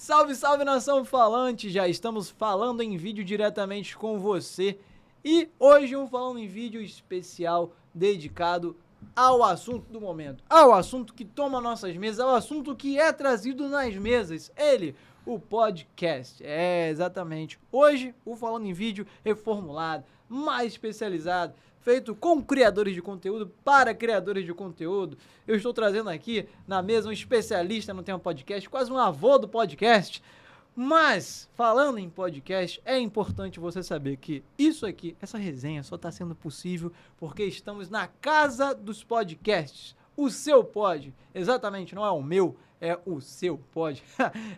Salve, salve, nação falante! Já estamos falando em vídeo diretamente com você. E hoje um falando em vídeo especial dedicado ao assunto do momento. Ao assunto que toma nossas mesas, ao assunto que é trazido nas mesas. Ele, o podcast. É, exatamente. Hoje, o falando em vídeo reformulado, mais especializado, feito com criadores de conteúdo, para criadores de conteúdo. Eu estou trazendo aqui na mesa um especialista no tema podcast, quase um avô do podcast. Mas, falando em podcast, é importante você saber que isso aqui, essa resenha só está sendo possível porque estamos na casa dos podcasts. O seu pod, exatamente, não é o meu, é o seu pod.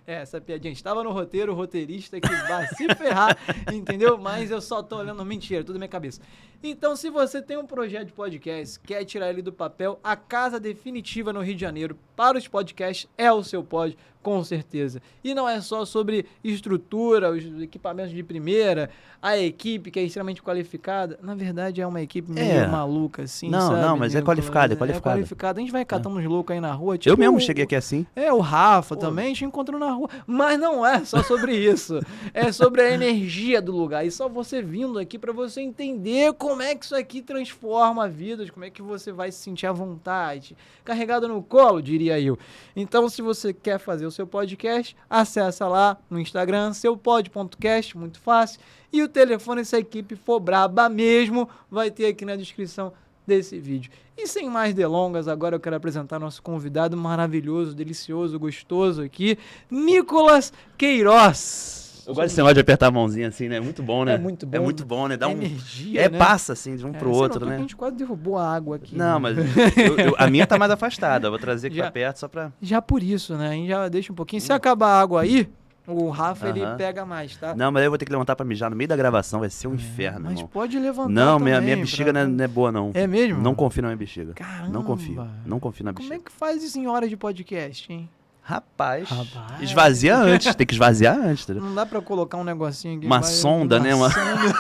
Essa piadinha estava no roteiro, o roteirista que vai se ferrar, entendeu? Mas eu só tô olhando mentira, tudo na minha cabeça. Então, se você tem um projeto de podcast, quer tirar ele do papel, a casa definitiva no Rio de Janeiro para os podcasts é o seu pod, com certeza. E não é só sobre estrutura, os equipamentos de primeira, a equipe que é extremamente qualificada. Na verdade, é uma equipe meio maluca, assim, não, sabe? Não, mas é qualificada, é qualificada. É qualificada. A gente vai catando uns loucos aí na rua. Tipo, eu mesmo cheguei aqui assim. O Rafa também, a gente encontrou na rua. Mas não é só sobre isso. É sobre a energia do lugar. E só você vindo aqui pra você entender como é que isso aqui transforma vidas, como é que você vai se sentir à vontade. Carregado no colo, diria eu. Então, se você quer fazer o seu podcast, acessa lá no Instagram, seupod.cast, muito fácil. E o telefone, se a equipe for braba mesmo, vai ter aqui na descrição desse vídeo. E sem mais delongas, agora eu quero apresentar nosso convidado maravilhoso, delicioso, gostoso aqui, Nicolas Queiroz. Eu gosto desse negócio de apertar a mãozinha assim, né? É muito bom, né? É muito bom. É muito bom, né? Dá energia, né? Passa assim de um pro outro, né? A gente quase derrubou a água aqui. Não, né? mas a minha tá mais afastada. Eu vou trazer aqui pra perto só pra... Já por isso, né? A gente já deixa um pouquinho. Se acabar a água aí, o Rafa, ele pega mais, tá? Não, mas aí eu vou ter que levantar pra mijar no meio da gravação. Vai ser um inferno, mas irmão. pode levantar Não, também, minha bexiga não é boa, não. É mesmo? Não confio na minha bexiga. Caramba. Não confio. Não confio na bexiga. Como é que faz isso em hora de podcast, hein? Rapaz. Esvazia antes. Tem que esvaziar antes, entendeu? Não dá pra colocar um negocinho aqui. Uma sonda, né? Uma sonda.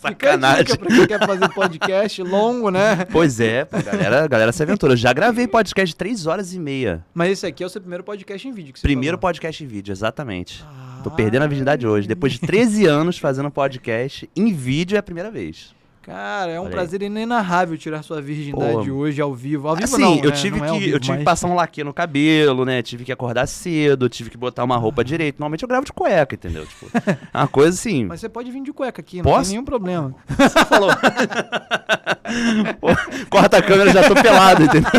Sacanagem. Fica a dica pra quem quer fazer podcast longo, né? Pois é, pô, galera se aventura. Eu já gravei podcast de 3 horas e meia. Mas esse aqui é o seu primeiro podcast em vídeo que você Primeiro falou. podcast em vídeo, exatamente. Tô perdendo a virgindade hoje. Depois de 13 anos fazendo podcast, em vídeo é a primeira vez. Cara, é um prazer inenarrável tirar sua virgindade hoje ao vivo. Ao vivo assim, não, eu né? tive Não é ao vivo, eu tive que passar um laque no cabelo, né? Tive que acordar cedo, tive que botar uma roupa direito. Normalmente eu gravo de cueca, entendeu? Tipo, uma coisa assim. Mas você pode vir de cueca aqui, não Posso? tem nenhum problema. Você falou. Pô, corta a câmera, já tô pelado, entendeu?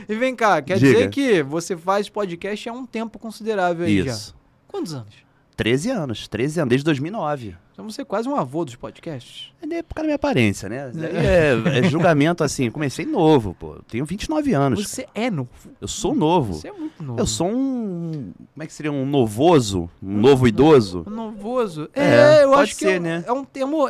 E vem cá, quer dizer que você faz podcast há um tempo considerável aí já. Quantos anos? 13 anos, desde 2009. Então você é quase um avô dos podcasts. É por causa da minha aparência, né? É julgamento assim. Comecei novo, pô. Eu tenho 29 anos. Você é novo? Eu sou novo. Você é muito novo. Eu sou um... Como é que seria? Um novoso? Um novo idoso? Novoso? Eu acho que né? É um termo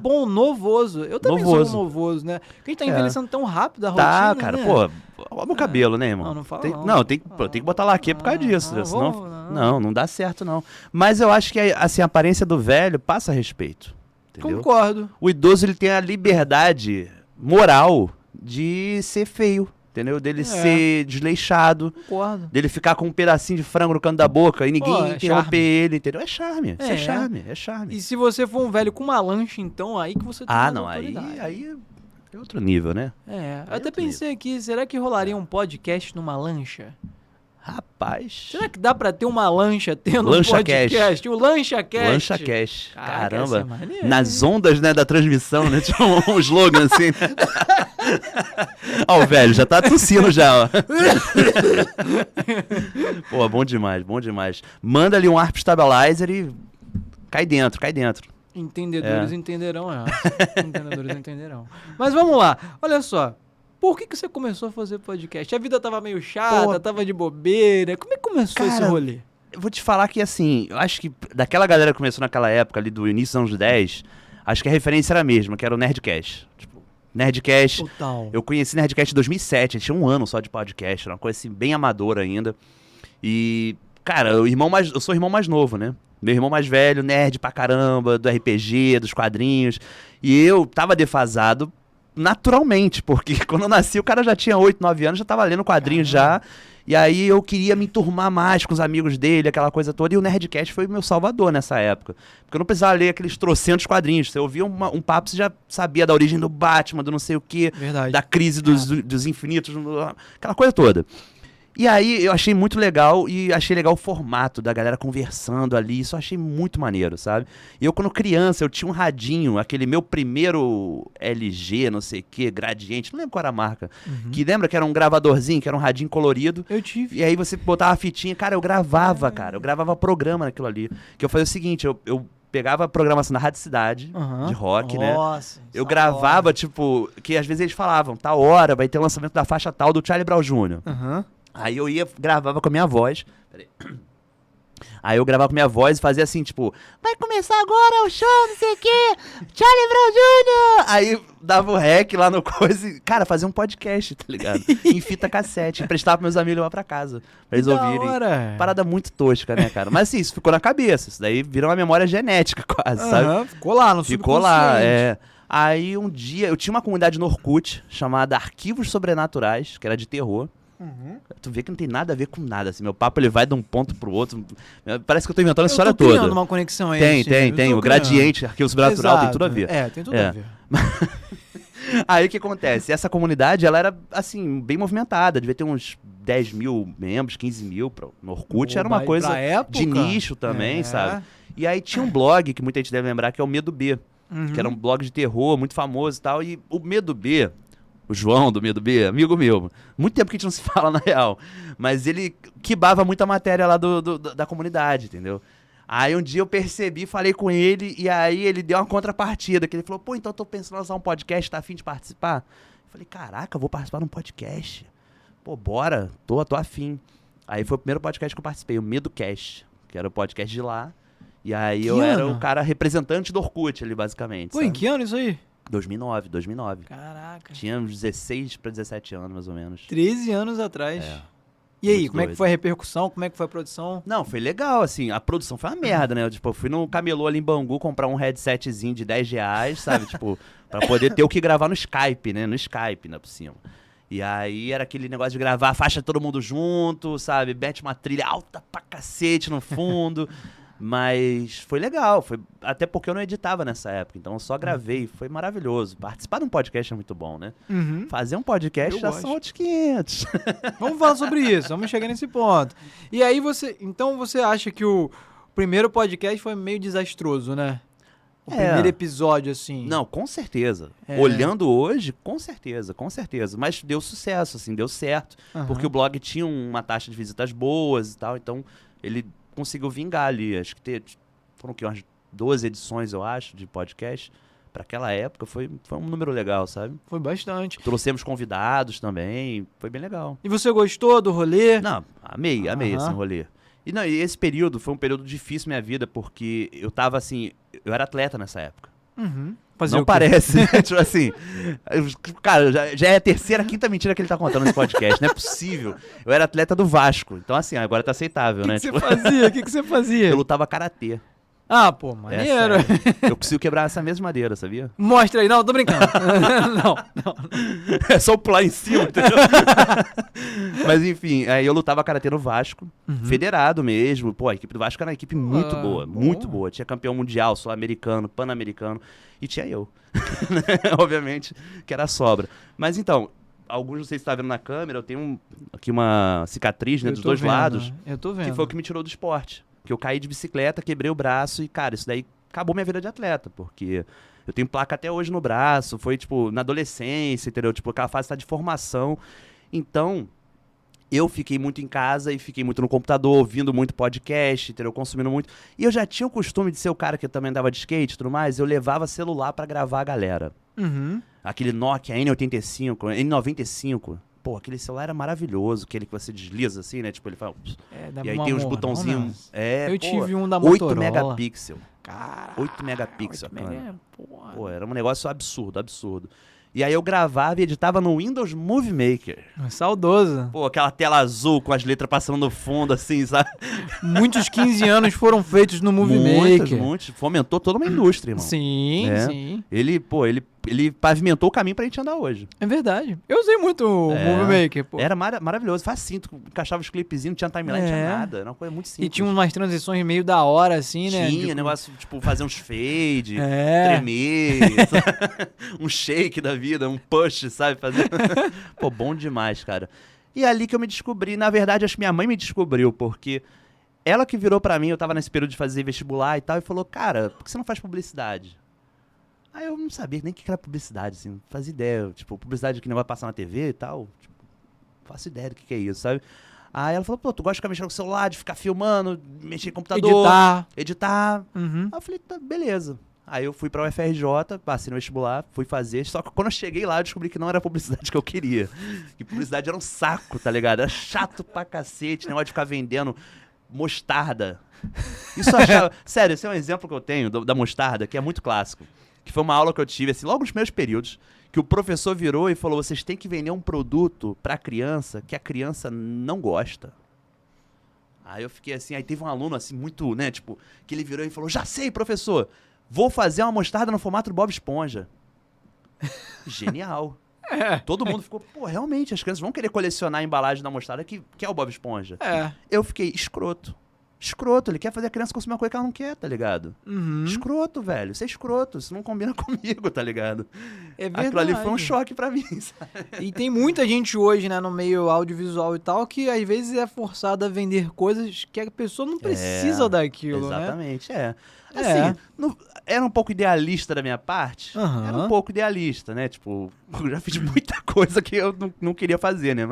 bom, novoso. Eu também sou um novoso, né? Porque a gente tá envelhecendo tão rápido a rotina, tá, cara, né? Pô, olha o meu cabelo, né, irmão? Não fala não. Tem que botar laque por causa disso, senão... Não dá certo, não. Mas eu acho que assim, a aparência do velho passa respeito. Entendeu? Concordo. O idoso, ele tem a liberdade moral de ser feio, entendeu? Dele ser desleixado. Concordo. Dele ficar com um pedacinho de frango no canto da boca e ninguém interromper ele, entendeu? É charme. Isso é charme. E se você for um velho com uma lancha, então, aí que você tem mais autoridade. Aí é outro nível, né? Eu até pensei aqui, será que rolaria um podcast numa lancha? Rapaz. Será que dá pra ter uma lancha tendo um podcast? O Lancha Cast. Lancha Cast. Caramba. Nas ondas, né, da transmissão, né? Tinha um slogan assim. Ó, o velho, já tá tossindo já, ó. Pô, bom demais. Manda ali um Harp Stabilizer e cai dentro. Entendedores entenderão, Entendedores entenderão. Mas vamos lá, olha só. Por que você começou a fazer podcast? A vida tava meio chata, tava de bobeira. Como é que começou esse rolê? Eu vou te falar que, assim, eu acho que daquela galera que começou naquela época ali do início dos anos 10, acho que a referência era a mesma, que era o Nerdcast. Tipo, Nerdcast. Total. Eu conheci Nerdcast em 2007, tinha um ano só de podcast, era uma coisa assim, bem amadora ainda. E, cara, eu sou o irmão mais novo, né? Meu irmão mais velho, nerd pra caramba, do RPG, dos quadrinhos. E eu tava defasado naturalmente, porque quando eu nasci o cara já tinha 8, 9 anos, já tava lendo quadrinhos já. E aí eu queria me enturmar mais com os amigos dele, aquela coisa toda. E o Nerdcast foi meu salvador nessa época. Porque eu não precisava ler aqueles trocentos quadrinhos. Você ouvia um papo, você já sabia da origem do Batman, do não sei o quê. Verdade. Da crise dos infinitos, aquela coisa toda. E aí eu achei muito legal e achei legal o formato da galera conversando ali, isso eu achei muito maneiro, sabe? E eu quando criança, eu tinha um radinho, aquele meu primeiro LG, não sei o que, Gradiente, não lembro qual era a marca, que lembra que era um gravadorzinho, que era um radinho colorido. Eu tive. E aí você botava a fitinha, cara, eu gravava programa naquilo ali. Que eu fazia o seguinte, eu pegava a programação da Rádio Cidade, de rock, né? Nossa, eu gravava, tipo, que às vezes eles falavam, tal hora vai ter o lançamento da faixa tal do Charlie Brown Jr. Aí eu gravava com a minha voz. Peraí. Aí eu gravava com a minha voz e fazia assim, tipo, vai começar agora o show, não sei o quê, Charlie Brown Jr. Aí dava o rec lá no coisa e, cara, fazia um podcast, tá ligado? Em fita cassete, emprestava pros meus amigos lá pra casa, pra eles ouvirem. Hora. Parada muito tosca, né, cara? Mas assim, isso ficou na cabeça, isso daí virou uma memória genética quase, sabe? Ficou lá no Ficou lá, Aí um dia, eu tinha uma comunidade no Orkut chamada Arquivos Sobrenaturais, que era de terror. Tu vê que não tem nada a ver com nada, assim, meu papo ele vai de um ponto pro outro, parece que eu tô inventando a história toda. Tem uma conexão aí. Tem, o gradiente, arquivo sobrenatural, tem tudo a ver. Tem tudo a ver. Aí o que acontece? Essa comunidade, ela era, assim, bem movimentada, devia ter uns 10 mil membros, 15 mil, no Orkut era uma coisa de nicho também, sabe? E aí tinha um blog, que muita gente deve lembrar, que é o Medo B, que era um blog de terror, muito famoso e tal, e o Medo B... O João do Medo B, amigo meu. Muito tempo que a gente não se fala, na real. Mas ele quibava muita matéria lá da comunidade, entendeu? Aí um dia eu percebi, falei com ele, e aí ele deu uma contrapartida, que ele falou, pô, então eu tô pensando em lançar um podcast, tá afim de participar? Eu falei, caraca, vou participar de um podcast. Pô, bora, tô afim. Aí foi o primeiro podcast que eu participei, o MedoCast, que era o podcast de lá. E aí eu era o cara representante do Orkut ali, basicamente. Pô, em que ano isso aí? 2009. Caraca. Tinha uns 16 para 17 anos, mais ou menos. 13 anos atrás. E aí, como é que foi a repercussão? Como é que foi a produção? Não, foi legal, assim, a produção foi uma merda, né? Eu fui no camelô ali em Bangu comprar um headsetzinho de R$10, sabe? Tipo, pra poder ter o que gravar no Skype, né? No Skype, ainda por cima. E aí era aquele negócio de gravar a faixa todo mundo junto, sabe? Mete uma trilha alta pra cacete no fundo. Mas foi legal, até porque eu não editava nessa época, então eu só gravei, foi maravilhoso. Participar de um podcast é muito bom, né? Fazer um podcast são outros 500. Vamos falar sobre isso, vamos chegar nesse ponto. E aí então você acha que o primeiro podcast foi meio desastroso, né? O primeiro episódio, assim. Não, com certeza. Olhando hoje, com certeza. Mas deu sucesso, assim, deu certo. Porque o blog tinha uma taxa de visitas boas e tal, então ele conseguiu vingar ali. Acho que foram umas 12 edições, eu acho, de podcast. Para aquela época foi um número legal, sabe? Foi bastante. Trouxemos convidados também, foi bem legal. E você gostou do rolê? Não, amei esse rolê. E esse período foi um período difícil na minha vida, porque eu tava assim, eu era atleta nessa época. Não parece, né? Tipo assim, cara, já é a terceira, quinta mentira que ele tá contando nesse podcast, não é possível. Eu era atleta do Vasco, então assim, agora tá aceitável, né? O que você fazia? Eu lutava karatê. Ah, pô, maneiro. Eu consigo quebrar essa mesma madeira, sabia? Mostra aí. Não, tô brincando. não. É só pular em cima, entendeu? Mas enfim, aí eu lutava karatê no Vasco, federado mesmo. Pô, a equipe do Vasco era uma equipe muito boa, muito boa. Tinha campeão mundial, sul-americano, pan-americano. E tinha eu. Obviamente, que era a sobra. Mas então, alguns de vocês estão vendo na câmera, eu tenho aqui uma cicatriz, né, dos dois lados. Eu tô vendo. Que foi o que me tirou do esporte. Que eu caí de bicicleta, quebrei o braço e, cara, isso daí acabou minha vida de atleta, porque eu tenho placa até hoje no braço, foi, tipo, na adolescência, entendeu? Tipo, aquela fase de formação. Então, eu fiquei muito em casa e fiquei muito no computador, ouvindo muito podcast, entendeu? Consumindo muito. E eu já tinha o costume de ser o cara que também andava de skate e tudo mais, eu levava celular pra gravar a galera. Aquele Nokia N85, N95... Pô, aquele celular era maravilhoso, aquele que você desliza assim, né? Tipo, ele fala... e aí tem uns botãozinhos... Eu tive um da Motorola. 8 megapixel. Caraca, 8 megapixel. 8 mega, porra. Pô, era um negócio absurdo. E aí eu gravava e editava no Windows Movie Maker. Saudoso. Pô, aquela tela azul com as letras passando no fundo, assim, sabe? Muitos 15 anos foram feitos no Movie Maker. Muitos. Fomentou toda uma indústria, irmão. Sim. Ele ele pavimentou o caminho pra gente andar hoje. É verdade. Eu usei muito o Movie Maker, pô. Era maravilhoso, facinho, tu encaixava os clipezinhos, não tinha timeline, não tinha nada, era uma coisa muito simples. E tinha umas transições meio da hora, assim, né? Tinha, negócio, tipo, fazer uns fade, É. tremer, um shake da vida, um push, sabe? Fazer... Pô, bom demais, cara. E é ali que eu me descobri, na verdade, acho que minha mãe me descobriu, porque ela que virou pra mim, eu tava nesse período de fazer vestibular e tal, e falou, cara, por que você não faz publicidade? Aí eu não sabia nem o que era publicidade, assim, não fazia ideia. Tipo, publicidade que não vai passar na TV e tal. Tipo, não faço ideia do que é isso, sabe? Aí ela falou, pô, tu gosta de ficar mexendo com o celular, de ficar filmando, mexer em computador. Editar. Uhum. Aí eu falei, tá, beleza. Aí eu fui pra UFRJ, passei no vestibular, fui fazer. Só que quando eu cheguei lá, eu descobri que não era a publicidade que eu queria. Que publicidade era um saco, tá ligado? Era chato pra cacete, negócio de ficar vendendo mostarda. Isso eu achava... Sério, esse é um exemplo que eu tenho da mostarda, que é muito clássico. Que foi uma aula que eu tive, assim, logo nos primeiros períodos, que o professor virou e falou, vocês têm que vender um produto pra criança que a criança não gosta. Aí eu fiquei assim, aí teve um aluno, assim, muito, né, tipo, que ele virou e falou, já sei, professor, vou fazer uma mostarda no formato do Bob Esponja. Genial. Todo mundo ficou, pô, realmente, as crianças vão querer colecionar a embalagem da mostarda que é o Bob Esponja. Eu fiquei escroto. Escroto, ele quer fazer a criança consumir uma coisa que ela não quer, tá ligado? Uhum. Escroto, velho. Isso é escroto, isso não combina comigo, tá ligado? É verdade. Aquilo ali foi um choque pra mim, sabe? E tem muita gente hoje, né, no meio audiovisual e tal, que às vezes é forçada a vender coisas que a pessoa não precisa daquilo, exatamente, né? Assim, era um pouco idealista da minha parte. Uhum. Era um pouco idealista, né? Tipo, eu já fiz muita coisa que eu não queria fazer, né?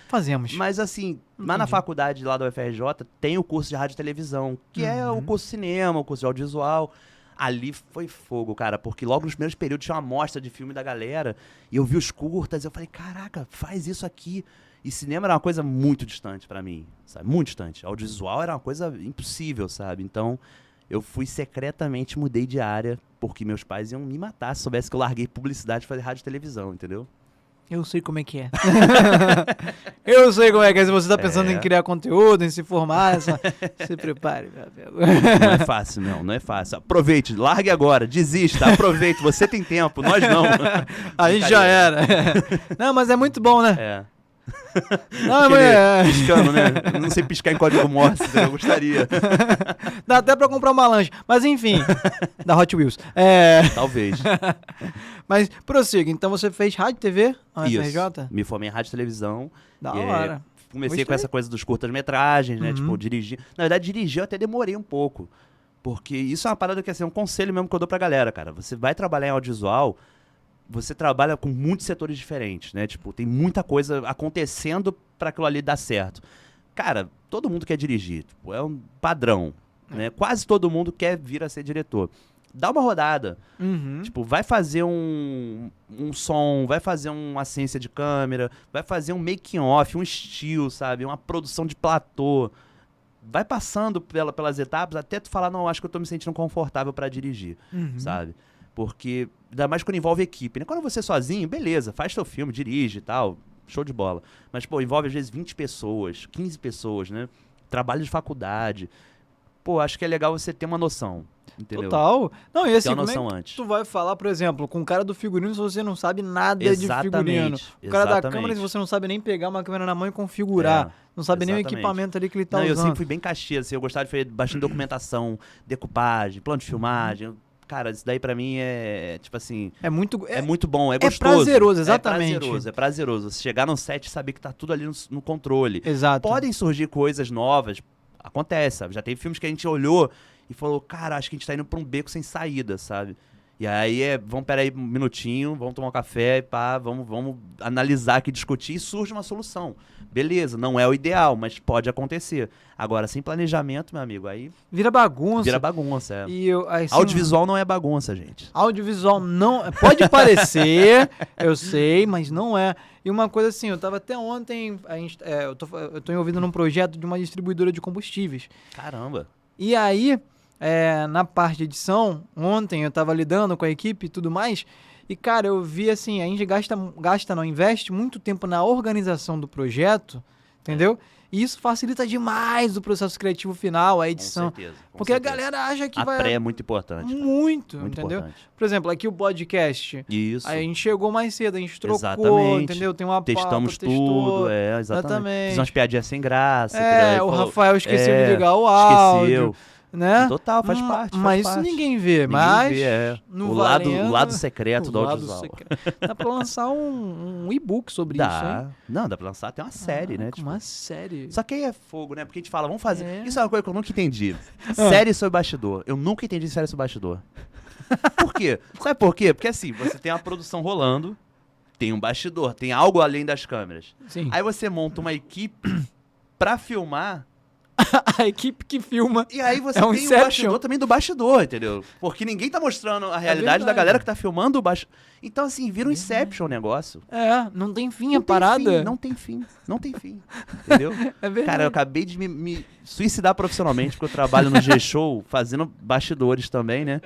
Fazemos. Mas assim, lá na faculdade lá da UFRJ tem o curso de rádio e televisão, que é o curso de cinema, o curso de audiovisual. Ali foi fogo, cara, porque logo nos primeiros períodos tinha uma amostra de filme da galera, e eu vi os curtas, eu falei, caraca, faz isso aqui. E cinema era uma coisa muito distante pra mim, sabe? Muito distante. Audiovisual era uma coisa impossível, sabe? Então, eu fui secretamente, mudei de área, porque meus pais iam me matar se soubesse que eu larguei publicidade pra fazer rádio e televisão, entendeu? Eu sei como é que é. Eu sei como é que é. Se você tá pensando em criar conteúdo, em se formar, se prepare, meu amigo. Não é fácil, não é fácil. Aproveite, largue agora, desista, aproveite, você tem tempo, nós não. A gente já era. Não, mas é muito bom, né? Não, mas piscando, né? Não sei piscar em código Morse, eu gostaria. Dá até pra comprar uma lancha. Mas enfim, da Hot Wheels. Talvez. Mas prossiga, então você fez rádio e TV na Isso. UFRJ? Me formei em rádio e televisão. Da hora. Comecei com essa coisa dos curtas-metragens, né? Tipo, dirigir. Na verdade, dirigir eu até demorei um pouco. Porque isso é uma parada que, assim, é um conselho mesmo que eu dou pra galera, cara. Você vai trabalhar em audiovisual, você trabalha com muitos setores diferentes, né? Tipo, tem muita coisa acontecendo pra aquilo ali dar certo. Cara, todo mundo quer dirigir. Tipo, é um padrão, né? Quase todo mundo quer vir a ser diretor. Dá uma rodada. Tipo, vai fazer um som, vai fazer uma ciência de câmera, vai fazer um making off, um estilo, sabe? Uma produção de platô. Vai passando pelas etapas até tu falar, não, acho que eu tô me sentindo confortável pra dirigir, sabe? Porque, ainda mais quando envolve equipe, né? Quando você sozinho, beleza, faz teu filme, dirige e tal, show de bola. Mas, pô, envolve às vezes 20 pessoas, 15 pessoas, né? Trabalho de faculdade. Pô, acho que é legal você ter uma noção, entendeu? Total. Não, e assim, ter uma como noção é antes. que tu vai falar, por exemplo, com o cara do figurino se você não sabe nada de figurino? O cara da câmera se você não sabe nem pegar uma câmera na mão e configurar. Não sabe nem o equipamento ali que ele tá usando. Eu sempre fui bem caxias, assim, eu gostava de fazer bastante documentação, decupagem, plano de filmagem. Cara, isso daí pra mim é, tipo assim... É muito bom, é gostoso. É prazeroso, exatamente. É prazeroso. Você chegar no set e saber que tá tudo ali no controle. Exato. Podem surgir coisas novas, acontece, sabe? Já teve filmes que a gente olhou e falou, cara, acho que a gente tá indo pra um beco sem saída, sabe? E aí vamos, peraí um minutinho, vamos tomar um café e pá, vamos analisar aqui, discutir e surge uma solução. Beleza, não é o ideal, mas pode acontecer. Agora, sem planejamento, meu amigo, aí... Vira bagunça. Vira bagunça, é. E assim, audiovisual não é bagunça, gente. Audiovisual não... Pode parecer, eu sei, mas não é. E uma coisa assim, eu tava até ontem... eu tô envolvido num projeto de uma distribuidora de combustíveis. Caramba. E aí... na parte de edição, ontem eu tava lidando com a equipe e tudo mais, e cara, eu vi assim, a gente investe muito tempo na organização do projeto, entendeu? E isso facilita demais o processo criativo final, a edição. Com certeza. Porque a galera acha que a vai... pré é muito importante. Cara. Muito, Muito entendeu? importante. Por exemplo, aqui o podcast. Isso. Aí a gente chegou mais cedo, a gente trocou, Exatamente. entendeu? Tem uma Testamos pauta, testou. tudo, exatamente. Fiz umas piadinhas sem graça. que daí, O pô, Rafael esqueceu de ligar o áudio. Esqueceu. Né? Total, faz parte. Mas faz isso parte. ninguém vê, Ninguém mas vê, no o Valendo, lado secreto do o lado audiovisual. secreto. Dá pra lançar um e-book sobre isso, hein? Não, dá pra lançar até uma série, né? Tipo, Uma série. só que aí é fogo, né? Porque a gente fala, vamos fazer. É. Isso é uma coisa que eu nunca entendi. Série sobre bastidor. Eu nunca entendi série sobre bastidor. Por quê? Sabe por quê? Porque assim, você tem uma produção rolando, tem um bastidor, tem algo além das câmeras. Sim. Aí você monta uma equipe pra filmar. A equipe que filma. E aí você É um tem o Inception. bastidor também do bastidor, entendeu? Porque ninguém tá mostrando a realidade da verdade. galera que tá filmando o bastidor. Então, assim, vira um Inception o negócio. Não tem fim a Não tem parada. fim, não tem fim. Não tem fim. Entendeu? É verdade. Cara, eu acabei de me suicidar profissionalmente, porque eu trabalho no G-Show fazendo bastidores também, né?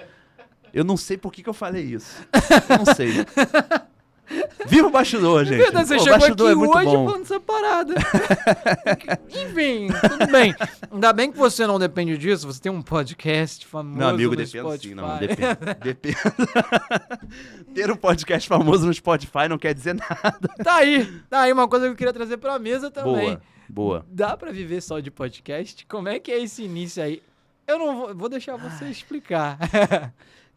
Eu não sei por que eu falei isso. Eu não sei. Viva o bastidor, gente. Verdade, você Pô, o chegou aqui bastidor é muito hoje bom. falando essa parada. Enfim, tudo bem. Ainda bem que você não depende disso, você tem um podcast famoso Meu amigo, no depende Spotify. sim, não, depende. Ter um podcast famoso no Spotify não quer dizer nada. Tá aí uma coisa que eu queria trazer pra mesa também. Boa. Dá pra viver só de podcast? Como é que é esse início aí? Eu não vou deixar você explicar.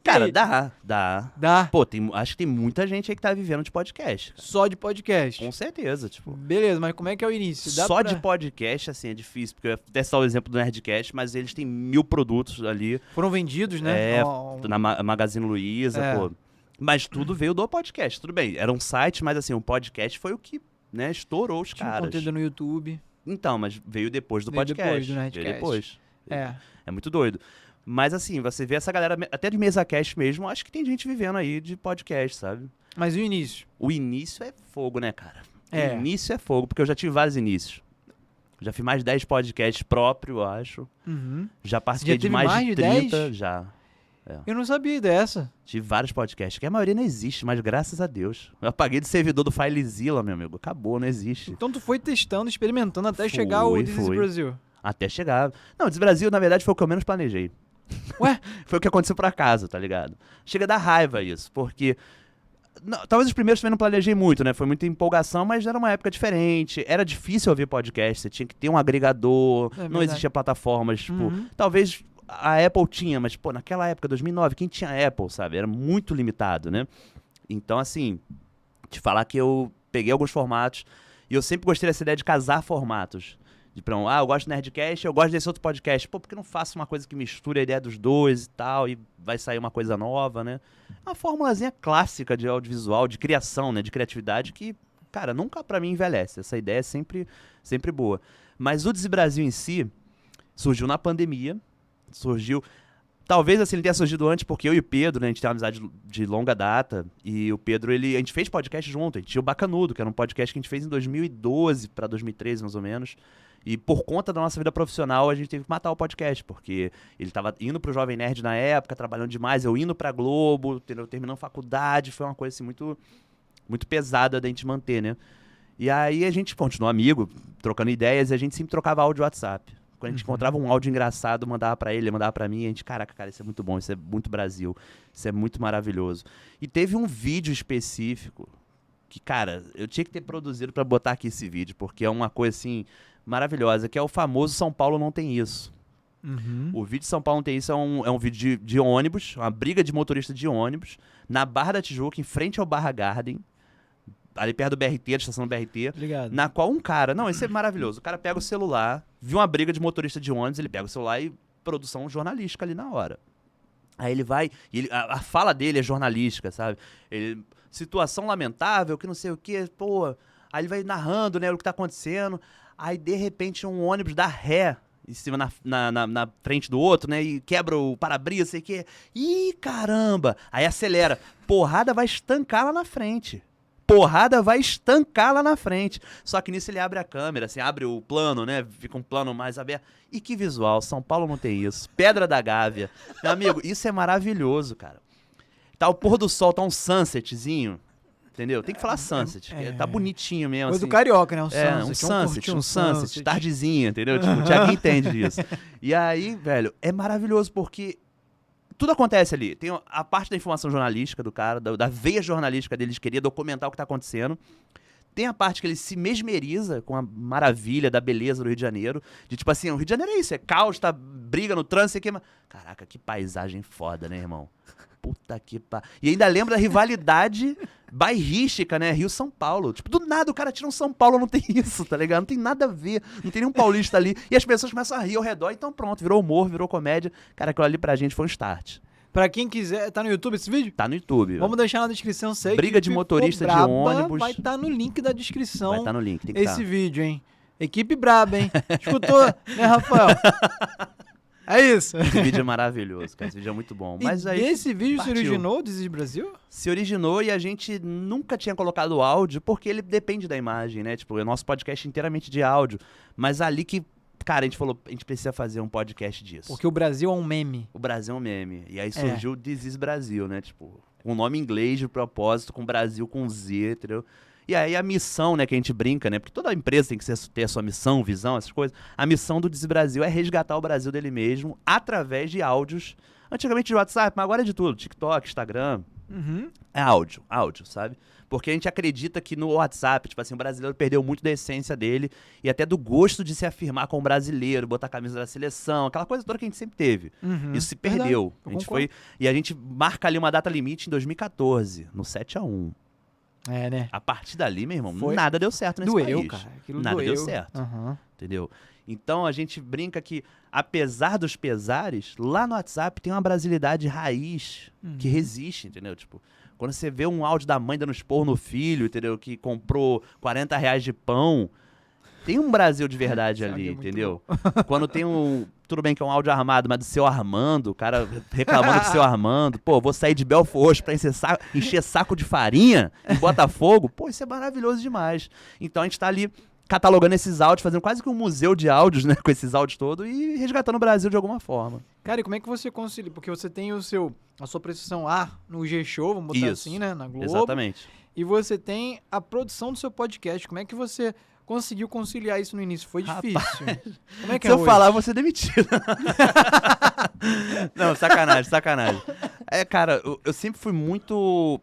Cara, aí? dá. Dá? Pô, acho que tem muita gente aí que tá vivendo de podcast. Cara. Só de podcast. Com certeza, tipo. Beleza, mas como é que é o início? Dá Só pra- de podcast, assim, é difícil, porque eu ia até citar o exemplo do Nerdcast, mas eles têm 1000 produtos ali. Foram vendidos, né? É, Ó, na Magazine Luiza, É. pô. Mas tudo veio do podcast. Tudo bem, era um site, mas assim, o podcast foi o que, né, estourou os tinha um caras. conteúdo no YouTube. Então, mas veio depois do Veio podcast. depois do Nerdcast. Veio depois. É. É muito doido. Mas assim, você vê essa galera, até de MesaCast mesmo, acho que tem gente vivendo aí de podcast, sabe? Mas e o início? O início é fogo, né, cara? É. O início é fogo, porque eu já tive vários inícios. Já fiz mais de 10 podcasts próprios, eu acho. Uhum. Já participei Já de teve mais mais de de 30, 10? já. Eu não sabia dessa. Tive vários podcasts, que a maioria não existe, mas graças a Deus. Eu apaguei do servidor do FileZilla, meu amigo. Acabou, não existe. Então tu foi testando, experimentando até Fui, chegar ao This is fui. Brasil. Até chegar. Não, Des Brasil, na verdade, foi o que eu menos planejei. Ué? Foi o que aconteceu por acaso, tá ligado? Chega a dar raiva isso, porque... Não, talvez os primeiros também não planejei muito, né? Foi muita empolgação, mas era uma época diferente. Era difícil ouvir podcast, você tinha que ter um agregador, É não verdade. existia plataformas, tipo... Uhum. Talvez a Apple tinha, mas, pô, naquela época, 2009, quem tinha Apple, sabe? Era muito limitado, né? Então, assim, te falar que eu peguei alguns formatos e eu sempre gostei dessa ideia de casar formatos. De pra eu gosto do Nerdcast, eu gosto desse outro podcast. Pô, por que eu não faço uma coisa que misture a ideia dos dois e tal, e vai sair uma coisa nova, né? Uma formulazinha clássica de audiovisual, de criação, né? De criatividade que, cara, nunca pra mim envelhece. Essa ideia é sempre boa. Mas o Desi Brasil em si surgiu na pandemia, surgiu... Talvez assim ele tenha surgido antes, porque eu e o Pedro, né, a gente tem uma amizade de longa data, e o Pedro, a gente fez podcast junto, a gente tinha o Bacanudo, que era um podcast que a gente fez em 2012 pra 2013, mais ou menos, e por conta da nossa vida profissional, a gente teve que matar o podcast, porque ele tava indo pro Jovem Nerd na época, trabalhando demais, eu indo pra Globo, terminando faculdade, foi uma coisa assim muito, muito pesada da gente manter, né? E aí a gente continuou amigo, trocando ideias, e a gente sempre trocava áudio WhatsApp. Quando a gente encontrava um áudio engraçado, mandava pra ele mandava pra mim, e a gente, caraca, cara, isso é muito bom, isso é muito Brasil, isso é muito maravilhoso. E teve um vídeo específico que, cara, eu tinha que ter produzido pra botar aqui esse vídeo, porque é uma coisa, assim, maravilhosa, que é o famoso São Paulo Não Tem Isso. Uhum. O vídeo de São Paulo Não Tem Isso é um vídeo de ônibus, uma briga de motorista de ônibus, na Barra da Tijuca, em frente ao Barra Garden, ali perto do BRT, da estação do BRT, Obrigado. na qual um cara... Não, isso é maravilhoso. O cara pega o celular, viu uma briga de motorista de ônibus, ele pega o celular e produção jornalística ali na hora. Aí ele vai... E a fala dele é jornalística, sabe? Situação lamentável, que não sei o quê, pô... Aí ele vai narrando, né, o que tá acontecendo. Aí, de repente, um ônibus dá ré em cima na frente do outro, né? E quebra o para-brisa, sei o quê. Ih, caramba! Aí acelera. Porrada vai estancar lá na frente. Só que nisso ele abre a câmera, assim, abre o plano, né? Fica um plano mais aberto. E que visual, São Paulo não tem isso. Pedra da Gávea. Meu amigo, isso é maravilhoso, cara. Tá o pôr do sol, tá um sunsetzinho. entendeu? Tem que falar sunset, tá bonitinho mesmo, Coisa assim. do carioca, né? Um sunset, tardezinha, entendeu? Tipo, o Thiago entende disso. E aí, velho, é maravilhoso porque tudo acontece ali. Tem a parte da informação jornalística do cara, da veia jornalística dele, de querer documentar o que tá acontecendo. Tem a parte que ele se mesmeriza com a maravilha da beleza do Rio de Janeiro. De tipo assim, o Rio de Janeiro é isso, é caos, tá briga no trânsito, Caraca, que paisagem foda, né, irmão? Puta que E ainda lembra da rivalidade bairrística, né? Rio-São Paulo. Tipo, do nada o cara tira um São Paulo, não tem isso, tá ligado? Não tem nada a ver, não tem nenhum paulista ali. E as pessoas começam a rir ao redor, então pronto, virou humor, virou comédia. Cara, aquilo ali pra gente foi um start. Pra quem quiser, tá no YouTube esse vídeo? Tá no YouTube. Vamos deixar na descrição. Briga de motorista de ônibus. Vai estar no link da descrição. Vai estar no link, tem que esse vídeo, hein? Equipe braba, hein? Escutou, né, Rafael? É isso. Esse vídeo é maravilhoso, cara. Esse vídeo é muito bom. Mas aí esse vídeo partiu. se originou do This Brasil? Se originou e a gente nunca tinha colocado áudio, porque ele depende da imagem, né? Tipo, o nosso podcast é inteiramente de áudio. Mas ali que, cara, a gente falou, a gente precisa fazer um podcast disso. Porque o Brasil é um meme. O Brasil é um meme. E aí surgiu o This is Brasil, né? Tipo, um nome em inglês de propósito, com Brasil com Z, entendeu? E aí a missão, né, que a gente brinca, né? Porque toda empresa tem que ter a sua missão, visão, essas coisas. A missão do This is Brasil é resgatar o Brasil dele mesmo através de áudios. Antigamente de WhatsApp, mas agora é de tudo. TikTok, Instagram. É áudio, sabe? Porque a gente acredita que no WhatsApp, tipo assim, o brasileiro perdeu muito da essência dele e até do gosto de se afirmar como brasileiro, botar a camisa da seleção, aquela coisa toda que a gente sempre teve. Isso se perdeu. E a gente marca ali uma data limite em 2014, no 7-1. É, né? A partir dali, meu irmão, nada deu certo nesse país. Cara. Aquilo nada deu certo. Entendeu? Então a gente brinca que, apesar dos pesares, lá no WhatsApp tem uma brasilidade raiz que resiste, entendeu? Tipo, quando você vê um áudio da mãe dando esporro no filho, entendeu? Que comprou R$40 de pão, tem um Brasil de verdade ali, entendeu? Quando tem tudo bem que é um áudio armado, mas do seu Armando, o cara reclamando do seu Armando, pô, vou sair de Belfort hoje pra encher saco de farinha em Botafogo, pô, isso é maravilhoso demais. Então a gente tá ali catalogando esses áudios, fazendo quase que um museu de áudios, né, com esses áudios todos e resgatando o Brasil de alguma forma. Cara, e como é que você concilia? Porque você tem a sua precisão no G-Show, vamos botar assim, né, na Globo. Exatamente. E você tem a produção do seu podcast. Como é que você conseguiu conciliar isso no início? Foi difícil. Como é que Se eu falar, eu vou ser demitido. Não, sacanagem. Cara, eu sempre fui muito,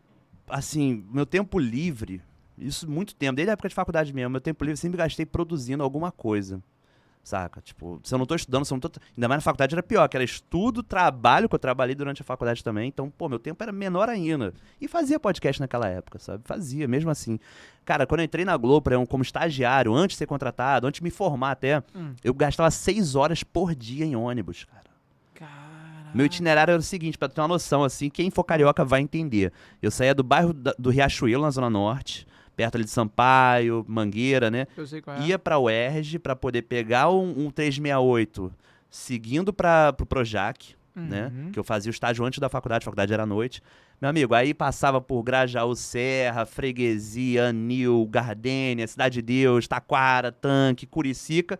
assim, meu tempo livre, isso muito tempo, desde a época de faculdade mesmo, meu tempo livre eu sempre gastei produzindo alguma coisa, saca? Tipo, se eu não tô estudando, ainda mais na faculdade era pior, que era estudo, trabalho, que eu trabalhei durante a faculdade também, então, pô, meu tempo era menor ainda. E fazia podcast naquela época, sabe? Fazia, mesmo assim. Cara, quando eu entrei na Globo como estagiário, antes de ser contratado, antes de me formar até, eu gastava 6 horas por dia em ônibus, cara. Meu itinerário era o seguinte, pra ter uma noção, assim, quem for carioca vai entender. Eu saía do bairro do Riachuelo, na Zona Norte, perto ali de Sampaio, Mangueira, né? Eu sei qual é. Ia pra UERJ pra poder pegar um 368, seguindo pro Projac, né? Que eu fazia o estágio antes da faculdade, a faculdade era à noite. Meu amigo, aí passava por Grajaú Serra, Freguesia, Anil, Gardênia, Cidade de Deus, Taquara, Tanque, Curicica,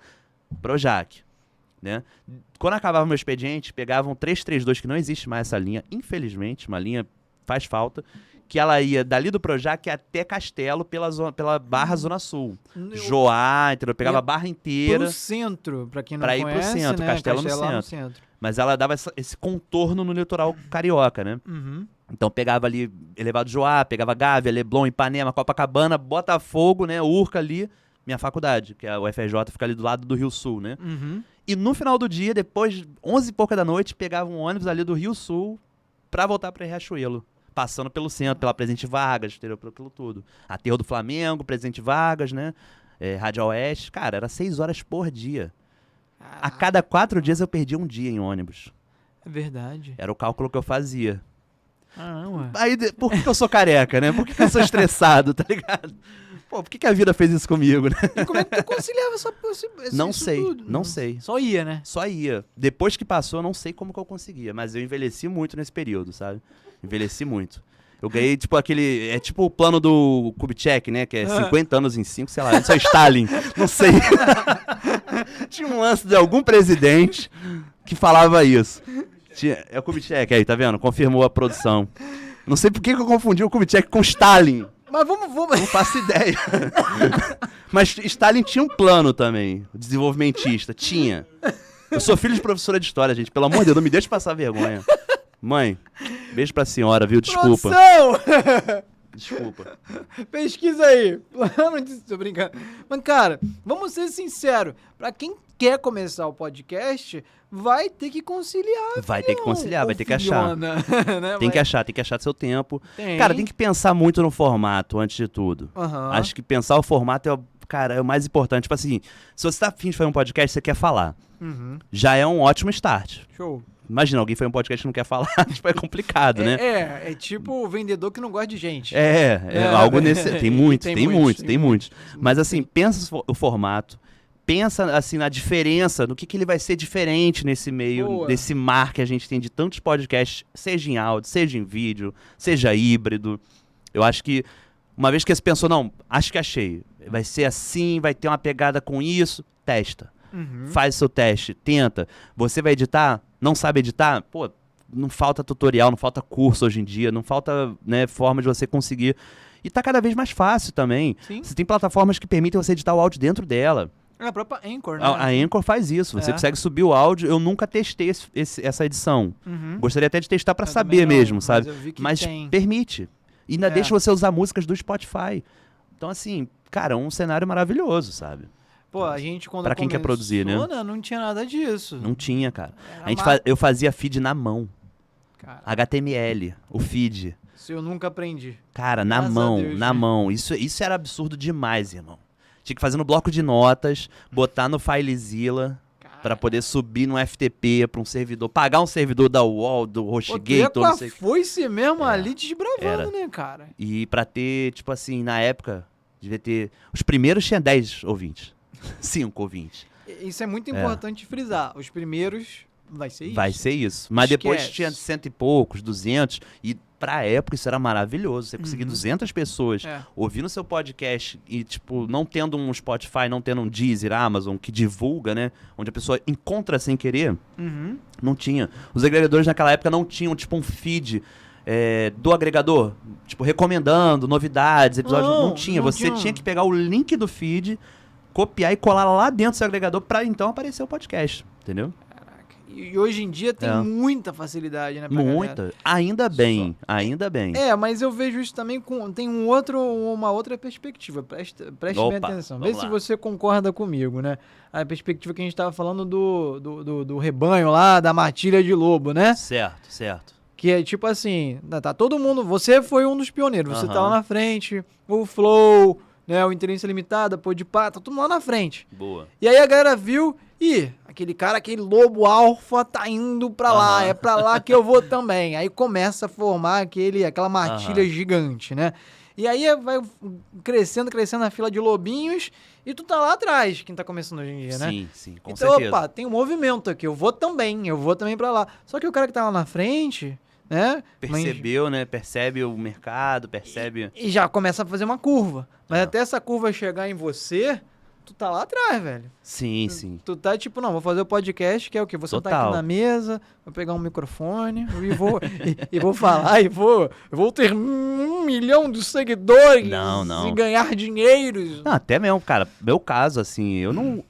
Projac. Né? Quando acabava meu expediente, pegava um 332, que não existe mais essa linha, infelizmente, uma linha faz falta, que ela ia dali do Projac até Castelo pela Barra Zona Sul. Joá, entendeu? Pegava a Barra inteira. Pro centro, pra quem não pra conhece, ir pro centro, né? Castelo no centro. Mas ela dava esse contorno no litoral carioca, né? Então pegava ali Elevado Joá, pegava Gávea, Leblon, Ipanema, Copacabana, Botafogo, né? Urca ali, minha faculdade, que é o UFRJ, fica ali do lado do Rio Sul, né? E no final do dia, depois, 11 e pouca da noite, pegava um ônibus ali do Rio Sul pra voltar pra Riachuelo. Passando pelo centro, pela Presidente Vargas, entendeu? Pelo aquilo tudo. Aterro do Flamengo, Presidente Vargas, né? Rádio Oeste. Cara, era 6 horas por dia. A cada 4 dias eu perdia um dia em ônibus. É verdade. Era o cálculo que eu fazia. Ué. Aí, por que eu sou careca, né? Por que eu sou estressado, tá ligado? Pô, por que a vida fez isso comigo, né? E como é que tu conciliava Não isso sei, tudo? não sei. Só ia, né? Só ia. Depois que passou, eu não sei como que eu conseguia, mas eu envelheci muito nesse período, sabe? Envelheci muito. Eu ganhei, tipo, aquele... É tipo o plano do Kubitschek, né? Que é 50 anos em 5, sei lá. Eu sou Stalin, não sei. Tinha um lance de algum presidente que falava isso. É o Kubitschek aí, tá vendo? Confirmou a produção. Não sei por que eu confundi o Kubitschek com Stalin. Mas vamos... Não faço ideia. Mas Stalin tinha um plano também, desenvolvimentista. Tinha. Eu sou filho de professora de história, gente. Pelo amor de Deus, não me deixe passar vergonha. Mãe, beijo pra senhora, viu? Desculpa. Produção! Desculpa. Pesquisa aí. Tô brincando. Mas, cara, vamos ser sinceros. Pra quem quer começar o podcast, vai ter que conciliar. Vai ter que conciliar, vai ter que achar. Né? Tem que achar seu tempo. Tem. Cara, tem que pensar muito no formato, antes de tudo. Aham. Acho que pensar o formato é o mais importante. Tipo assim, se você tá afim de fazer um podcast, você quer falar. Uhum. Já é um ótimo start. Show. Imagina, alguém faz um podcast que não quer falar, tipo, é complicado, né? É tipo o vendedor que não gosta de gente. Algo nesse... Tem muitos. Tem Mas assim, pensa o formato, pensa assim na diferença, no que ele vai ser diferente nesse meio, Boa. desse mar que a gente tem de tantos podcasts, seja em áudio, seja em vídeo, seja híbrido. Eu acho que, uma vez que você pensou, não, acho que achei, vai ser assim, vai ter uma pegada com isso, testa. Uhum. Faz o seu teste, tenta. Você vai editar? Não sabe editar? Pô, não falta tutorial, não falta curso hoje em dia, não falta, né, forma de você conseguir. E tá cada vez mais fácil também. Sim. Você tem plataformas que permitem você editar o áudio dentro dela. É a própria Anchor, né? A Anchor faz isso. Você consegue subir o áudio. Eu nunca testei essa edição. Uhum. Gostaria até de testar pra Eu saber também não, mesmo, sabe? mas eu vi que Mas tem. permite. E ainda É. deixa você usar músicas do Spotify. Então, assim, cara, um cenário maravilhoso, sabe? Pô, a gente quando Pra quem quer produzir, né? Não tinha nada disso. Não tinha, cara. Era Eu fazia feed na mão. Cara, HTML, o feed. isso eu nunca aprendi. Cara, Graças a Deus, na né? mão. Isso era absurdo demais, irmão. Tinha que fazer no bloco de notas, botar no FileZilla pra poder subir no FTP pra um servidor, pagar um servidor da UOL, do Pô, tu ia HostGator, com não a sei. foice mesmo ali desbravando, Era. né, cara? E pra ter, tipo assim, na época, devia ter... Os primeiros tinha 10 ouvintes. 5 ouvintes. Isso é muito importante frisar. Os primeiros vai ser isso. Vai ser isso. Mas depois Esquece. tinha 100 e poucos, 200. E pra época isso era maravilhoso. Você conseguir 200 pessoas É. ouvindo seu podcast e, tipo, não tendo um Spotify, não tendo um Deezer, Amazon, que divulga, né? Onde a pessoa encontra sem querer. Uhum. Não tinha. Os agregadores naquela época não tinham, tipo, um feed do agregador. Tipo, recomendando novidades, episódios. Não tinha. não Você tinha. tinha que pegar o link do feed, copiar e colar lá dentro do seu agregador pra então aparecer o podcast. Entendeu? Caraca. E hoje em dia tem muita facilidade, né? pra galera. Muita. Ainda bem. Ainda bem. Mas eu vejo isso também tem uma outra perspectiva. Preste bem Opa, atenção. Vê vamos se lá. você concorda comigo, né? A perspectiva que a gente tava falando do rebanho lá, da matilha de lobo, né? Certo. Que é tipo assim, tá todo mundo... Você foi um dos pioneiros, você tá Aham. lá na frente, o Flow, né, o Inteligência Limitada, Podpah, tá todo mundo lá na frente. Boa. E aí a galera viu, aquele lobo alfa tá indo pra lá, Aham. é pra lá que eu vou também. Aí começa a formar aquela matilha Aham. gigante, né? E aí vai crescendo a fila de lobinhos e tu tá lá atrás, quem tá começando hoje em dia, né? Sim, com Então, certeza. opa, tem um movimento aqui, eu vou também pra lá. Só que o cara que tá lá na frente, né? Percebeu, né? Percebe o mercado, percebe... E já começa a fazer uma curva. Mas até essa curva chegar em você, tu tá lá atrás, velho. Sim. Tu tá tipo, não, vou fazer o podcast, que é o quê? Vou sentar Total. aqui na mesa, vou pegar um microfone e vou falar eu vou ter 1 milhão de seguidores Não. e ganhar dinheiros. Não, até mesmo, cara, meu caso, assim, eu não...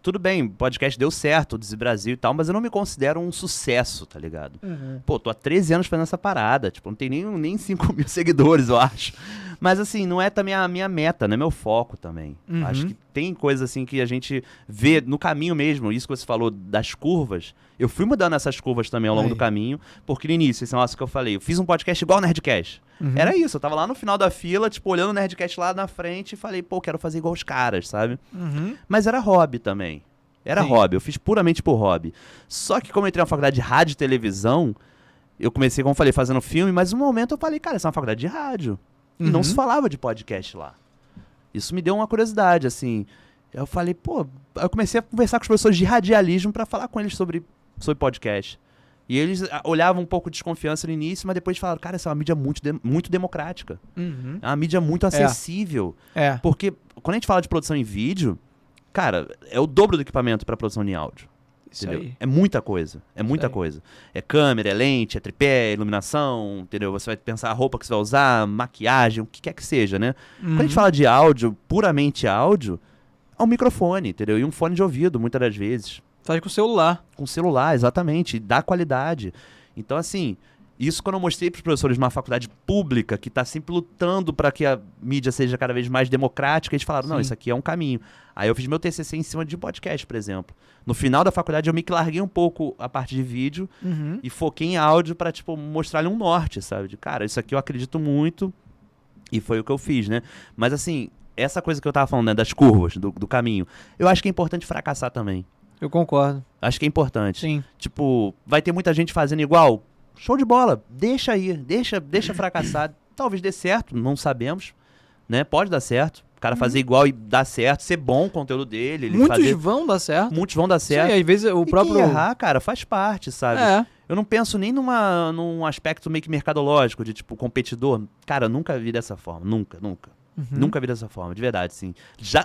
Tudo bem, o podcast deu certo, o Desi Brasil e tal, mas eu não me considero um sucesso, tá ligado? Pô, tô há 13 anos fazendo essa parada, tipo, não tem nem 5 mil seguidores, eu acho. Mas, assim, não é também a minha meta, não é meu foco também. Uhum. Acho que tem coisas, assim, que a gente vê no caminho mesmo, isso que você falou das curvas. Eu fui mudando essas curvas também ao longo Aí. do caminho, porque no início, esse negócio que eu falei, eu fiz um podcast igual o Nerdcast. Era isso, eu tava lá no final da fila, tipo, olhando o Nerdcast lá na frente e falei, pô, quero fazer igual os caras, sabe? Uhum. Mas era hobby também. Era Sim. hobby, eu fiz puramente por hobby. Só que como eu entrei na faculdade de rádio e televisão, eu comecei, como eu falei, fazendo filme, mas no momento eu falei, cara, isso é uma faculdade de rádio. E não se falava de podcast lá. Isso me deu uma curiosidade, assim. Eu falei, pô, eu comecei a conversar com os professores de radialismo pra falar com eles sobre podcast. E eles olhavam um pouco de desconfiança no início, mas depois falaram, cara, essa é uma mídia muito democrática. Uhum. É uma mídia muito acessível. É. Porque quando a gente fala de produção em vídeo, cara, é o dobro do equipamento para produção em áudio. Isso Entendeu? aí. É muita coisa. É muita aí. coisa. É câmera, é lente, é tripé, é iluminação, entendeu? Você vai pensar a roupa que você vai usar, maquiagem, o que quer que seja, né? Quando a gente fala de áudio, puramente áudio, é um microfone, entendeu? E um fone de ouvido, muitas das vezes. Faz com o celular. Com celular, exatamente. Dá qualidade. Então, assim, isso quando eu mostrei para os professores de uma faculdade pública que está sempre lutando para que a mídia seja cada vez mais democrática, eles falaram, não, Sim. isso aqui é um caminho. Aí eu fiz meu TCC em cima de podcast, por exemplo. No final da faculdade eu me larguei um pouco a parte de vídeo e foquei em áudio para, tipo, mostrar-lhe um norte, sabe? De, cara, isso aqui eu acredito muito e foi o que eu fiz, né? Mas, assim, essa coisa que eu tava falando, né, das curvas, do caminho, eu acho que é importante fracassar também. Eu concordo. Acho que é importante. Sim. Tipo, vai ter muita gente fazendo igual. Show de bola. Deixa aí. Deixa fracassar. Talvez dê certo, não sabemos. Né? Pode dar certo. O cara fazer igual e dar certo. Ser bom o conteúdo dele. Ele Muitos fazer... vão dar certo. Muitos vão dar certo. Sim, às vezes o E próprio... quem errar, cara, faz parte, sabe? É. Eu não penso nem num aspecto meio que mercadológico, de tipo, competidor. Cara, eu nunca vi dessa forma. Nunca. Nunca vi dessa forma, de verdade, sim.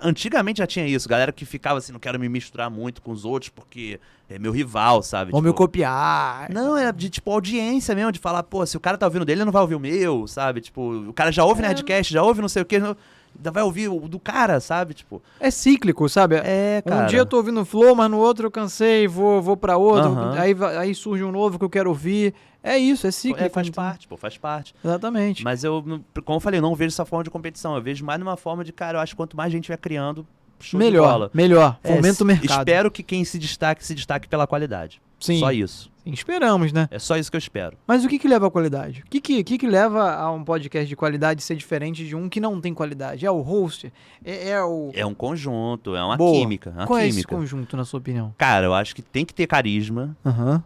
Antigamente já tinha isso, galera que ficava assim, não quero me misturar muito com os outros porque é meu rival, sabe? Vão Tipo, me copiar. não, é de tipo audiência mesmo, de falar, pô, se o cara tá ouvindo dele, ele não vai ouvir o meu, sabe? Tipo, o cara já ouve Nerdcast, já ouve não sei o quê, ainda vai ouvir o do cara, sabe? Tipo, É cíclico, sabe? é, cara. Um dia eu tô ouvindo Flow, mas no outro eu cansei, vou pra outro. Aham. Aí surge um novo que eu quero ouvir. É isso, é cíclico. Faz então. parte, pô, faz parte. Exatamente. Mas eu, como eu falei, eu não vejo essa forma de competição, eu vejo mais numa forma de, cara, eu acho que quanto mais gente vai criando, show de bola. Melhor. É, Fomenta o mercado. Espero que quem se destaque pela qualidade. Sim. Só isso. Sim, esperamos, né? É só isso que eu espero. Mas o que leva à qualidade? O que leva a um podcast de qualidade ser diferente de um que não tem qualidade? É o host? É o... É um conjunto, é uma Boa. química. Uma Qual é esse química. conjunto, na sua opinião? Cara, eu acho que tem que ter carisma. Aham.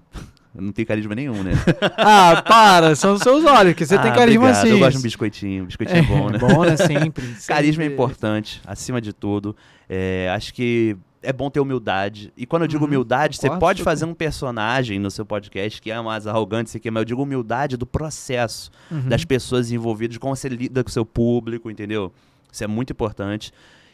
Eu não tenho carisma nenhum, né? Ah, para! São os seus olhos, que você tem carisma obrigado. assim. Eu gosto de um biscoitinho. Biscoitinho é bom, né? Bom, né? Sempre. Carisma é sempre. importante, acima de tudo. Acho que é bom ter humildade. E quando eu digo humildade, você concordo, pode super. fazer um personagem no seu podcast que é mais arrogante, sei que, mas eu digo humildade do processo, das pessoas envolvidas, de como você lida com o seu público, entendeu? Isso é muito importante.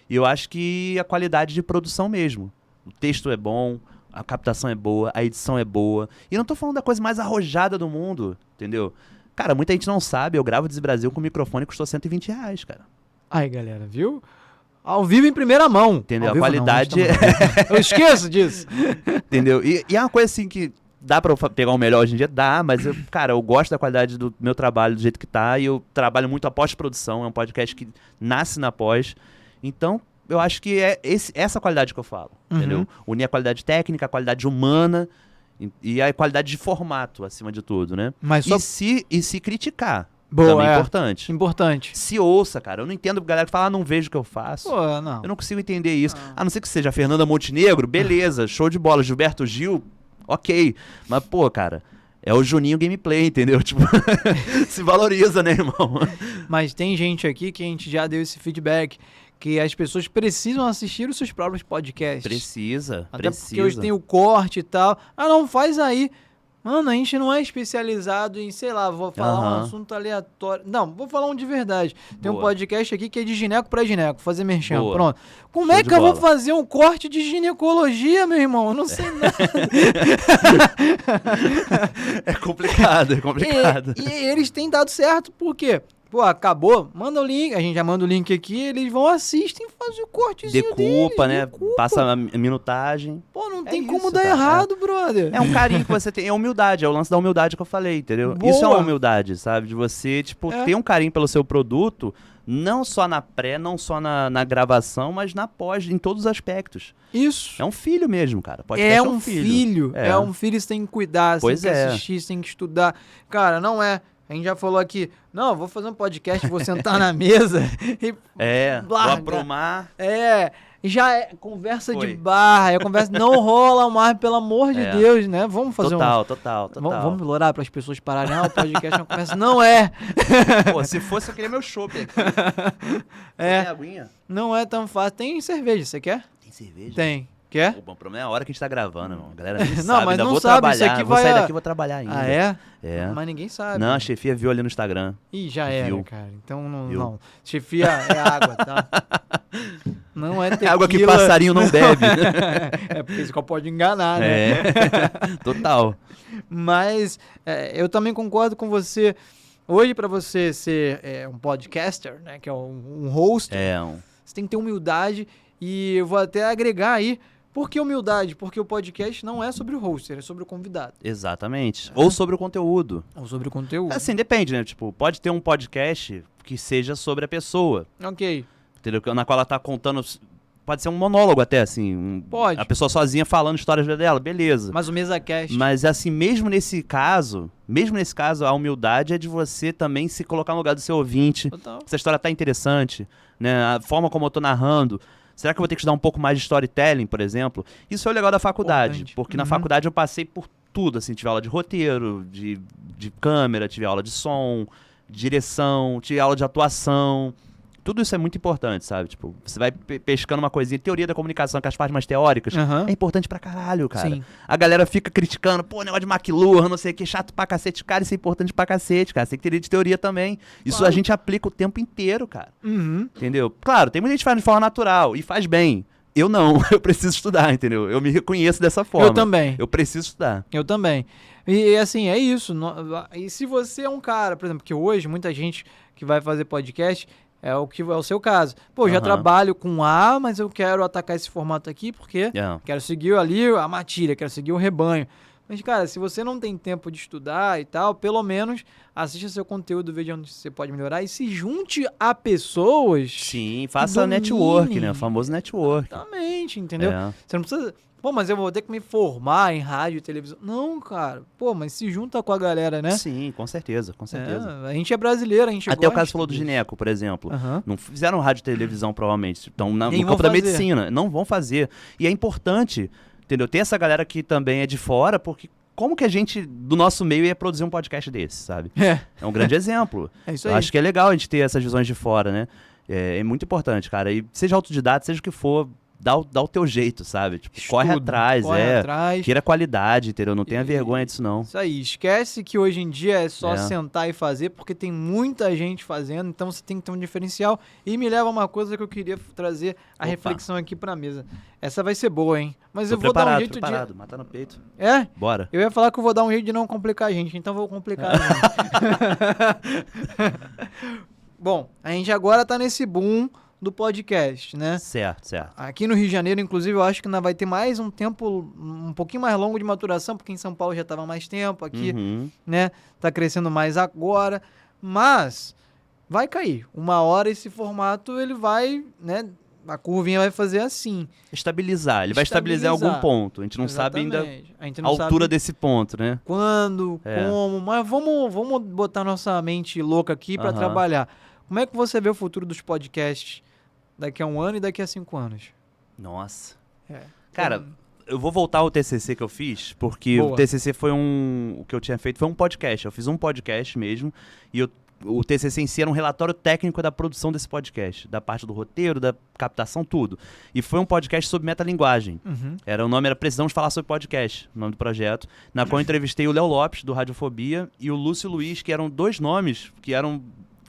E eu acho que a qualidade de produção mesmo. O texto é bom, a captação é boa, a edição é boa. E não tô falando da coisa mais arrojada do mundo, entendeu? Cara, muita gente não sabe, eu gravo Desi Brasil com microfone que custou R$120, cara. Aí, galera, viu? Ao vivo em primeira mão. Entendeu? Ao A vivo qualidade não, eu esqueço disso. Entendeu? E é uma coisa assim que dá pra eu pegar o melhor hoje em dia? Dá, mas cara, eu gosto da qualidade do meu trabalho do jeito que tá e eu trabalho muito a pós-produção, é um podcast que nasce na pós. Então, eu acho que é essa qualidade que eu falo, entendeu? Unir a qualidade técnica, a qualidade humana e a qualidade de formato, acima de tudo, né? Mas só... E se criticar, Boa, também é é. importante. Importante. Se ouça, cara. Eu não entendo a galera que fala, não vejo o que eu faço. Pô, não. Eu não consigo entender isso. A não ser que seja a Fernanda Montenegro, beleza, show de bola. Gilberto Gil, ok. Mas, pô, cara, é o Juninho Gameplay, entendeu? Tipo, se valoriza, né, irmão? Mas tem gente aqui que a gente já deu esse feedback, que as pessoas precisam assistir os seus próprios podcasts. Precisa, Até porque hoje tem o corte e tal. Ah, não, faz aí. Mano, a gente não é especializado em, sei lá, vou falar um assunto aleatório. Não, vou falar um de verdade. Tem um podcast aqui que é de gineco pra gineco, fazer merchan, pronto. Como é que eu vou fazer um corte de ginecologia, meu irmão? Eu não sei nada. É complicado, é complicado. E eles têm dado certo, por quê? Pô, acabou, manda o link, a gente já manda o link aqui, eles vão, assistem, fazem o cortezinho Decupa, deles, né? decupa. Passa a minutagem. Pô, não tem isso, como dar cara. errado, brother. É um carinho que você tem, é humildade, é o lance da humildade que eu falei, entendeu? Boa. Isso é uma humildade, sabe? De você, tipo, ter um carinho pelo seu produto, não só na pré, não só na gravação, mas na pós, em todos os aspectos. Isso. É um filho mesmo, cara. É um filho. É. É um filho, você tem que cuidar, Pois você tem que é. assistir, você tem que estudar. Cara, não é... A gente já falou aqui, não, vou fazer um podcast, vou sentar na mesa e... Vou aprumar. Já é conversa de bar, é conversa... Não rola mais, pelo amor de Deus, né? Vamos fazer Total. Vamos implorar para as pessoas pararem. Ah, o podcast é uma conversa. Não é. Pô, se fosse, eu queria meu chopp aqui. Tem aguinha? Não é tão fácil. Tem cerveja, você quer? Tem cerveja? Tem. Quer? Pô, o problema é a hora que a gente tá gravando, irmão. A galera nem Não, sabe, mas ainda não vou sabe, trabalhar. isso aqui vou vai sair a- daqui e vou trabalhar ainda. Ah, é? É. Mas ninguém sabe. Não, a chefia viu ali no Instagram. Ih, já era, Viu. cara. Então não. Viu. Não. Chefia é água, tá? Não é tequila. Água que passarinho não bebe. É porque esse copo pode enganar, né? É, total. Mas eu também concordo com você. Hoje, para você ser um podcaster, né, que é um host, você tem que ter humildade. E eu vou até agregar aí. Por que humildade? Porque o podcast não é sobre o hoster, é sobre o convidado. Exatamente. Ou sobre o conteúdo. Ou sobre o conteúdo. Assim, depende, né? Tipo, pode ter um podcast que seja sobre a pessoa. Ok. Entendeu? Na qual ela tá contando... Pode ser um monólogo até, assim. Pode. A pessoa sozinha falando histórias dela, beleza. Mas o MesaCast... Mas assim, mesmo nesse caso, a humildade é de você também se colocar no lugar do seu ouvinte. Total. Se a história tá interessante, né? A forma como eu tô narrando. Será que eu vou ter que estudar um pouco mais de storytelling, por exemplo? Isso é o legal da faculdade. Importante. Porque na faculdade eu passei por tudo, assim. Tive aula de roteiro, de câmera, tive aula de som, de direção, tive aula de atuação. Tudo isso é muito importante, sabe? Tipo, você vai pescando uma coisinha. Teoria da comunicação, que é as partes mais teóricas, é importante pra caralho, cara. Sim. A galera fica criticando, pô, negócio de McLuhan, não sei o que, chato pra cacete. Cara, isso é importante pra cacete, cara. Você tem que ter de teoria também. Isso Claro. a gente aplica o tempo inteiro, cara. Entendeu? Claro, tem muita gente que faz de forma natural e faz bem. Eu não, eu preciso estudar, entendeu? Eu me reconheço dessa forma. Eu também. Eu preciso estudar. Eu também. E assim, é isso. E se você é um cara, por exemplo, que hoje muita gente que vai fazer podcast... É o seu caso. Pô, eu já trabalho com A, mas eu quero atacar esse formato aqui porque quero seguir ali a matilha, quero seguir o rebanho. Mas, cara, se você não tem tempo de estudar e tal, pelo menos assista seu conteúdo, veja onde você pode melhorar e se junte a pessoas. Sim, faça network, né? O famoso network. Exatamente, entendeu? É. Você não precisa... Pô, mas eu vou ter que me formar em rádio e televisão. Não, cara. Pô, mas se junta com a galera, né? Sim, com certeza, com certeza. A gente é brasileiro, a gente Até gosta o caso falou do disso. gineco, por exemplo. Não fizeram rádio e televisão, provavelmente. Então, no Nem campo vão da fazer. medicina. Não vão fazer. E é importante, entendeu? Ter essa galera que também é de fora, porque como que a gente, do nosso meio, ia produzir um podcast desse, sabe? É um grande exemplo. É isso Eu aí. acho que é legal a gente ter essas visões de fora, né? É muito importante, cara. E seja autodidata, seja o que for, dá o teu jeito, sabe? Tipo, corre atrás, atrás. Queira qualidade, entendeu? Não tenha vergonha disso, não. Isso aí, esquece que hoje em dia é só sentar e fazer, porque tem muita gente fazendo, então você tem que ter um diferencial. E me leva a uma coisa que eu queria trazer a reflexão aqui pra mesa. Essa vai ser boa, hein? Mas eu vou dar um jeito de... Matar no peito. É? Bora. Eu ia falar que eu vou dar um jeito de não complicar a gente, então eu vou complicar a gente. Bom, a gente agora tá nesse boom do podcast, né? Certo. Aqui no Rio de Janeiro, inclusive, eu acho que ainda vai ter mais um tempo, um pouquinho mais longo de maturação, porque em São Paulo já estava mais tempo, aqui, né? Tá crescendo mais agora, mas vai cair. Uma hora esse formato, ele vai, né? A curvinha vai fazer assim. Ele vai estabilizar em algum ponto. A gente não sabe ainda a altura desse ponto, né? Quando, como, mas vamos botar nossa mente louca aqui para trabalhar. Como é que você vê o futuro dos podcasts daqui a 1 ano e daqui a 5 anos? Nossa. Cara, eu vou voltar ao TCC que eu fiz, porque o TCC foi o que eu tinha feito foi um podcast. Eu fiz um podcast mesmo, e o TCC em si era um relatório técnico da produção desse podcast, da parte do roteiro, da captação, tudo. E foi um podcast sobre metalinguagem. O nome era Precisamos Falar Sobre Podcast, o nome do projeto, na qual eu entrevistei o Léo Lopes, do Radiofobia, e o Lúcio Luiz, que eram 2 nomes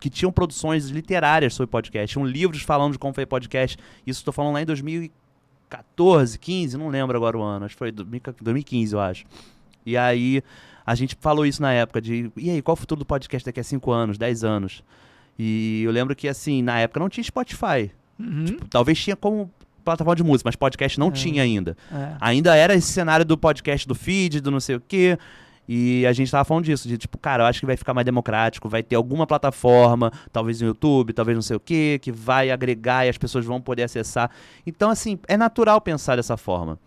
que tinham produções literárias sobre podcast, tinham livros falando de como foi podcast. Isso estou falando lá em 2014, 15, não lembro agora o ano, acho que foi 2015, eu acho. E aí a gente falou isso na época e aí, qual o futuro do podcast daqui a 5 anos, 10 anos? E eu lembro que, assim, na época não tinha Spotify. Tipo, talvez tinha como plataforma de música, mas podcast não tinha ainda. Ainda era esse cenário do podcast do feed, do não sei o quê. E a gente tava falando disso, de tipo, cara, eu acho que vai ficar mais democrático, vai ter alguma plataforma, talvez no YouTube, talvez não sei o quê, que vai agregar e as pessoas vão poder acessar. Então, assim, é natural pensar dessa forma.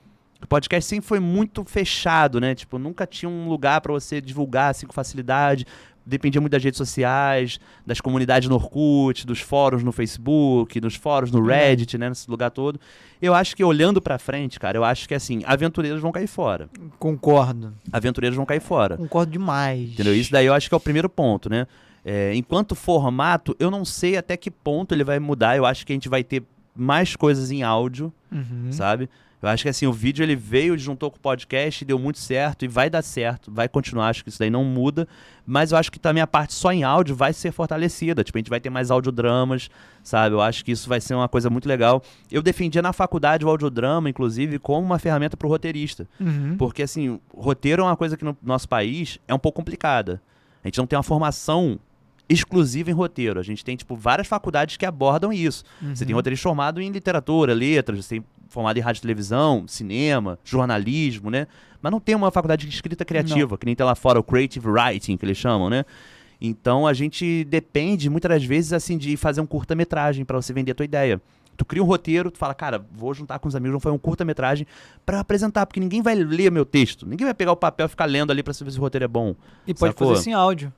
O podcast sempre foi muito fechado, né? Tipo, nunca tinha um lugar pra você divulgar assim com facilidade. Dependia muito das redes sociais, das comunidades no Orkut, dos fóruns no Facebook, dos fóruns no Reddit, né? Nesse lugar todo. Eu acho que olhando pra frente, cara, eu acho que assim, aventureiros vão cair fora. Concordo. Aventureiros vão cair fora. Concordo demais. Entendeu? Isso daí eu acho que é o primeiro ponto, né? Enquanto formato, eu não sei até que ponto ele vai mudar. Eu acho que a gente vai ter mais coisas em áudio, sabe? Eu acho que assim, o vídeo ele veio, juntou com o podcast, deu muito certo e vai dar certo, vai continuar, acho que isso daí não muda, mas eu acho que também a parte só em áudio vai ser fortalecida, tipo, a gente vai ter mais audiodramas, sabe? Eu acho que isso vai ser uma coisa muito legal. Eu defendia na faculdade o audiodrama, inclusive, como uma ferramenta para o roteirista, porque assim, roteiro é uma coisa que no nosso país é um pouco complicada. A gente não tem uma formação exclusiva em roteiro. A gente tem, tipo, várias faculdades que abordam isso. Você tem roteirista formado em literatura, letras, você tem formado em rádio e televisão, cinema, jornalismo, né? Mas não tem uma faculdade de escrita criativa, que nem tem lá fora o creative writing, que eles chamam, né? Então a gente depende, muitas das vezes, assim, de fazer um curta-metragem para você vender a tua ideia. Tu cria um roteiro, tu fala, cara, vou juntar com os amigos, vamos fazer um curta-metragem pra apresentar, porque ninguém vai ler meu texto. Ninguém vai pegar o papel e ficar lendo ali pra saber se o roteiro é bom. E pode fazer isso em áudio.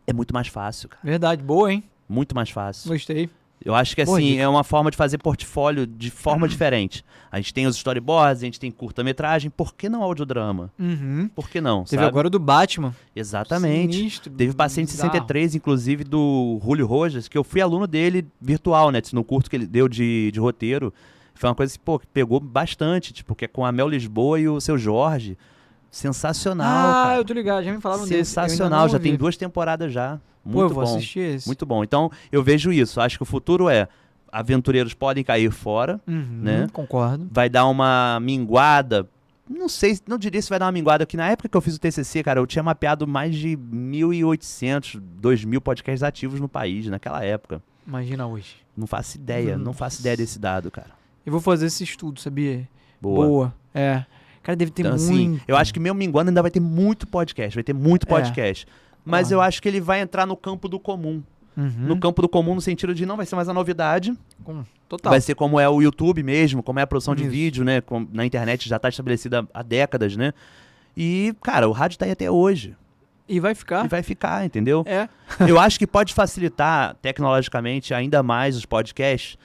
É muito mais fácil, cara. Verdade, boa, hein? Muito mais fácil. Gostei. Eu acho que assim, é uma forma de fazer portfólio de forma diferente. A gente tem os storyboards, a gente tem curta-metragem, por que não audiodrama? Por que não, Teve sabe? agora o do Batman. Exatamente. Sinistro, Teve Paciente bizarro. 63, inclusive, do Julio Rojas, que eu fui aluno dele virtual, né? No curso que ele deu de roteiro. Foi uma coisa que, pô, que pegou bastante, tipo, que é com a Mel Lisboa e o Seu Jorge. Sensacional, cara. Eu tô ligado, já me falaram desse. Sensacional, já tem 2 temporadas já. Muito Pô, eu vou bom. assistir esse. Muito bom. Então, eu vejo isso. Acho que o futuro é aventureiros podem cair fora, né? Concordo. Vai dar uma minguada. Não sei, não diria se vai dar uma minguada, porque na época que eu fiz o TCC, cara, eu tinha mapeado mais de 1.800, 2.000 podcasts ativos no país, naquela época. Imagina hoje. Não faço ideia, não faço ideia desse dado, cara. Eu vou fazer esse estudo, sabia? Boa. É. Cara, deve ter Então, muito. assim, eu acho que mesmo minguando ainda vai ter muito podcast, vai ter muito podcast. Mas eu acho que ele vai entrar no campo do comum. No campo do comum, no sentido de não vai ser mais a novidade. Total. Vai ser como é o YouTube mesmo, como é a produção de Isso. vídeo, né? Na internet já está estabelecida há décadas, né? E, cara, o rádio tá aí até hoje. E vai ficar. E vai ficar, entendeu? É. Eu acho que pode facilitar tecnologicamente ainda mais os podcasts,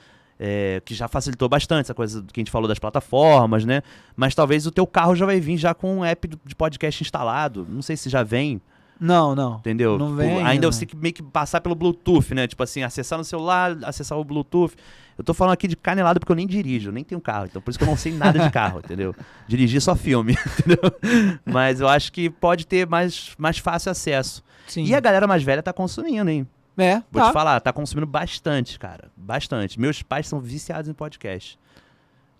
que já facilitou bastante essa coisa que a gente falou das plataformas, né? Mas talvez o teu carro já vai vir já com um app de podcast instalado. Não sei se já vem. Não. Entendeu? Não vem ainda ainda. você tem que meio que passar pelo Bluetooth, né? Tipo assim, acessar no celular, acessar o Bluetooth. Eu tô falando aqui de canelada porque eu nem dirijo, eu nem tenho carro. Então por isso que eu não sei nada de carro, entendeu? Dirigir só filme, entendeu? Mas eu acho que pode ter mais fácil acesso. Sim. E a galera mais velha tá consumindo, hein? Vou tá. te falar, tá consumindo bastante, cara. Bastante. Meus pais são viciados em podcast.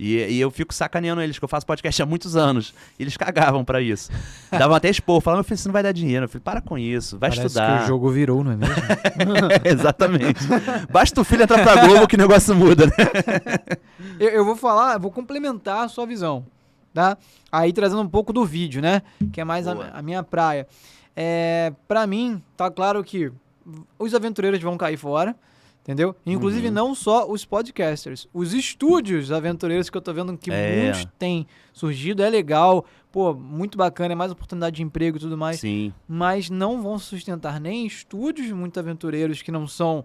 E eu fico sacaneando eles, que eu faço podcast há muitos anos. E eles cagavam pra isso. Davam até expor, falavam, meu filho, isso não vai dar dinheiro. Eu falei, para com isso, vai Parece estudar. que o jogo virou, não é mesmo? Exatamente. Basta o filho entrar pra Globo que o negócio muda, né? eu vou falar, vou complementar a sua visão, tá? Aí trazendo um pouco do vídeo, né? Que é mais a minha praia. Pra mim, tá claro que os aventureiros vão cair fora, entendeu? Inclusive não só os podcasters, os estúdios aventureiros que eu tô vendo que muitos têm surgido, é legal, pô, muito bacana, é mais oportunidade de emprego e tudo mais. Sim. Mas não vão sustentar nem estúdios muito aventureiros que não são,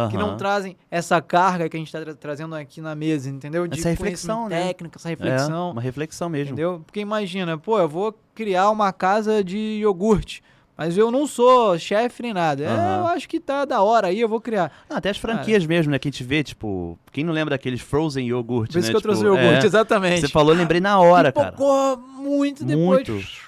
que não trazem essa carga que a gente tá trazendo aqui na mesa, entendeu? De essa reflexão, né? técnica, essa reflexão. Uma reflexão mesmo. Entendeu? Porque imagina, pô, eu vou criar uma casa de iogurte, mas eu não sou chefe nem nada. Eu acho que tá da hora aí, eu vou criar. Até as franquias mesmo, né? Que a gente vê, tipo... Quem não lembra daqueles Frozen Yogurt, Por isso né? que eu trouxe o iogurte, exatamente. Você falou, eu lembrei na hora, cara. Pipocou muito depois. Muito.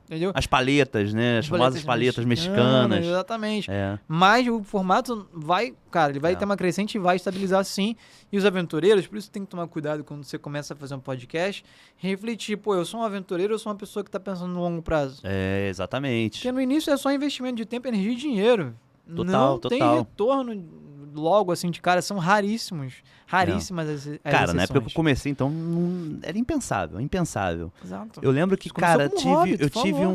Entendeu? As paletas, né? As famosas paletas mexicanas. Exatamente. Mas o formato vai, cara, ele vai ter uma crescente e vai estabilizar sim. E os aventureiros, por isso tem que tomar cuidado quando você começa a fazer um podcast, refletir, pô, eu sou um aventureiro, eu sou uma pessoa que tá pensando no longo prazo. Exatamente. Porque no início é só investimento de tempo, energia e dinheiro. Total. Tem retorno logo assim de cara, são raríssimas as cara, na época que exceções. eu comecei, então, era impensável. Exato. Eu lembro que, Isso começou cara, como hobby, eu tu tive falou.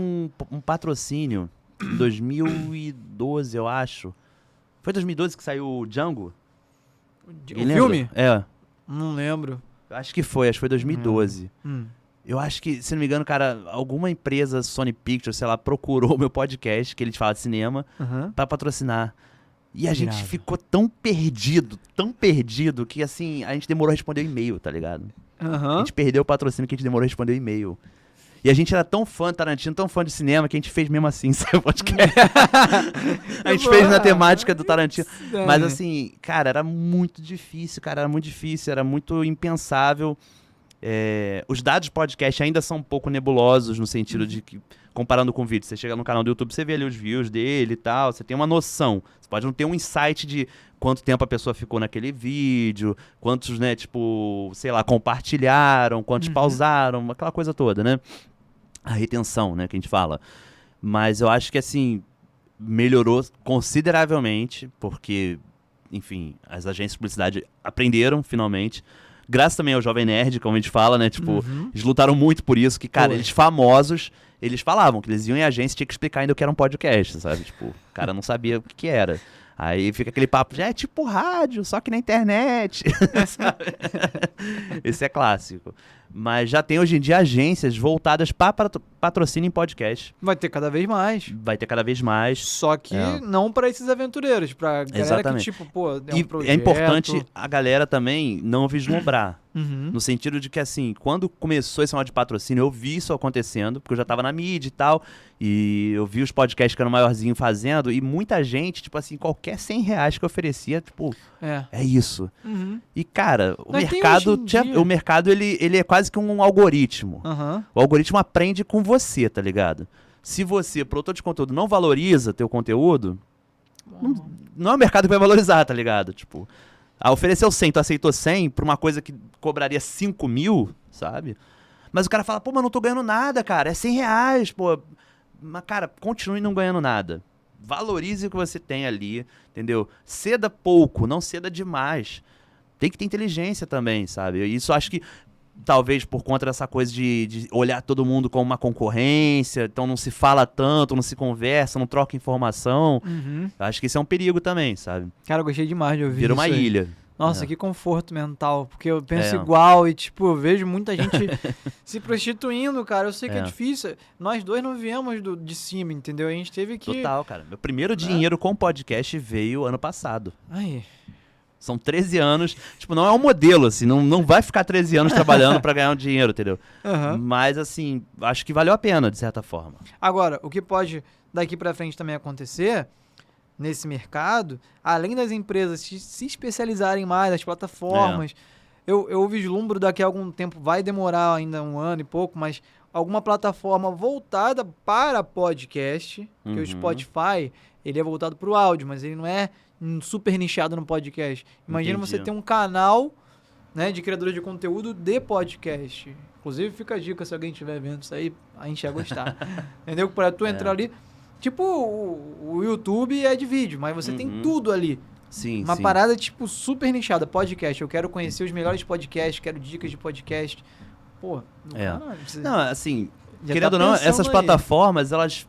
um patrocínio em 2012, eu acho. Foi 2012 que saiu o Django? O Alguém lembra? filme? É. Não lembro. Eu acho que foi 2012. Eu acho que, se não me engano, cara, alguma empresa, Sony Pictures, sei lá, procurou o meu podcast, que ele fala de cinema, pra patrocinar. E a gente Irado. ficou tão perdido, que assim, a gente demorou a responder o e-mail, tá ligado? A gente perdeu o patrocínio que a gente demorou a responder o e-mail. E a gente era tão fã de Tarantino, tão fã de cinema, que a gente fez mesmo assim, saiu o podcast. A gente fez na temática do Tarantino. Mas assim, cara, era muito difícil, era muito impensável. os dados de podcast ainda são um pouco nebulosos, no sentido de que, comparando com o vídeo, você chega no canal do YouTube, você vê ali os views dele e tal, você tem uma noção. Você pode não ter um insight de quanto tempo a pessoa ficou naquele vídeo, quantos, né, tipo, sei lá, compartilharam, quantos pausaram, aquela coisa toda, né? A retenção, né, que a gente fala. Mas eu acho que, assim, melhorou consideravelmente, porque, enfim, as agências de publicidade aprenderam, finalmente. Graças também ao Jovem Nerd, como a gente fala, né? Tipo, eles lutaram muito por isso, que, cara, eles famosos, eles falavam que eles iam em agência e tinha que explicar ainda o que era um podcast, sabe? Tipo, o cara não sabia o que era. Aí fica aquele papo, já é tipo rádio, só que na internet. Sabe? Esse é clássico. Mas já tem hoje em dia agências voltadas para patrocínio em podcast. Vai ter cada vez mais. Vai ter cada vez mais. Só que não para esses aventureiros, pra galera Exatamente. que, tipo, pô, é E um projeto. é importante a galera também não vislumbrar. No sentido de que, assim, quando começou esse negócio de patrocínio, eu vi isso acontecendo, porque eu já tava na mídia e tal, e eu vi os podcasts que eram maiorzinho fazendo, e muita gente, tipo assim, qualquer R$100 que eu oferecia, tipo, é isso. E, cara, o mercado, ele é quase que um algoritmo. O algoritmo aprende com você, tá ligado? Se você, produtor de conteúdo, não valoriza teu conteúdo, não é o mercado que vai valorizar, tá ligado? Tipo, ofereceu 100, tu aceitou 100 pra uma coisa que cobraria 5 mil, sabe? Mas o cara fala, pô, mas não tô ganhando nada, cara, é R$100, pô. Mas, cara, continue não ganhando nada. Valorize o que você tem ali, entendeu? Ceda pouco, não ceda demais. Tem que ter inteligência também, sabe? Isso acho que, talvez por conta dessa coisa de olhar todo mundo como uma concorrência, então não se fala tanto, não se conversa, não troca informação. Acho que isso é um perigo também, sabe? Cara, eu gostei demais de ouvir Vira isso uma aí. ilha. Nossa, que conforto mental, porque eu penso igual e, tipo, eu vejo muita gente se prostituindo, cara. Eu sei que é difícil. Nós dois não viemos de cima, entendeu? A gente teve que... Total, cara. Meu primeiro dinheiro com podcast veio ano passado. Aí... São 13 anos, tipo, não é um modelo, assim, não vai ficar 13 anos trabalhando pra ganhar um dinheiro, entendeu? Mas, assim, acho que valeu a pena, de certa forma. Agora, o que pode daqui pra frente também acontecer nesse mercado, além das empresas se especializarem mais, as plataformas, eu vislumbro daqui a algum tempo, vai demorar ainda um ano e pouco, mas alguma plataforma voltada para podcast, que o Spotify, ele é voltado para o áudio, mas ele não é super nichado no podcast. Imagina você ter um canal, né, de criadores de conteúdo de podcast. Inclusive, fica a dica, se alguém estiver vendo isso aí, a gente ia gostar. Entendeu? Para tu entrar ali, tipo, o YouTube é de vídeo, mas você tem tudo ali. Sim, Uma parada, tipo, super nichada, podcast. Eu quero conhecer os melhores podcasts, quero dicas de podcast. Pô, caralho, não, assim, já querendo ou não, essas plataformas, elas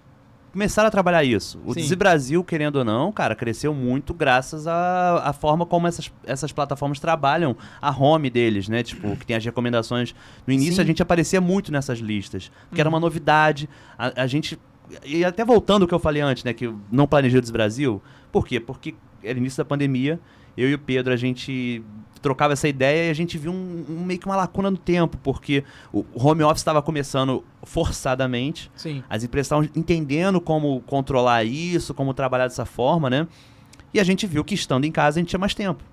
começaram a trabalhar isso. O Desi Brasil, querendo ou não, cara, cresceu muito graças à forma como essas plataformas trabalham a home deles, né? Tipo, que tem as recomendações. No início a gente aparecia muito nessas listas, porque era uma novidade. A gente... E até voltando ao que eu falei antes, né? Que eu não planejei o Desi Brasil. Por quê? Porque era início da pandemia, eu e o Pedro, a gente trocava essa ideia e a gente viu meio que uma lacuna no tempo, porque o home office estava começando forçadamente, as empresas estavam entendendo como controlar isso, como trabalhar dessa forma, né? E a gente viu que estando em casa a gente tinha mais tempo.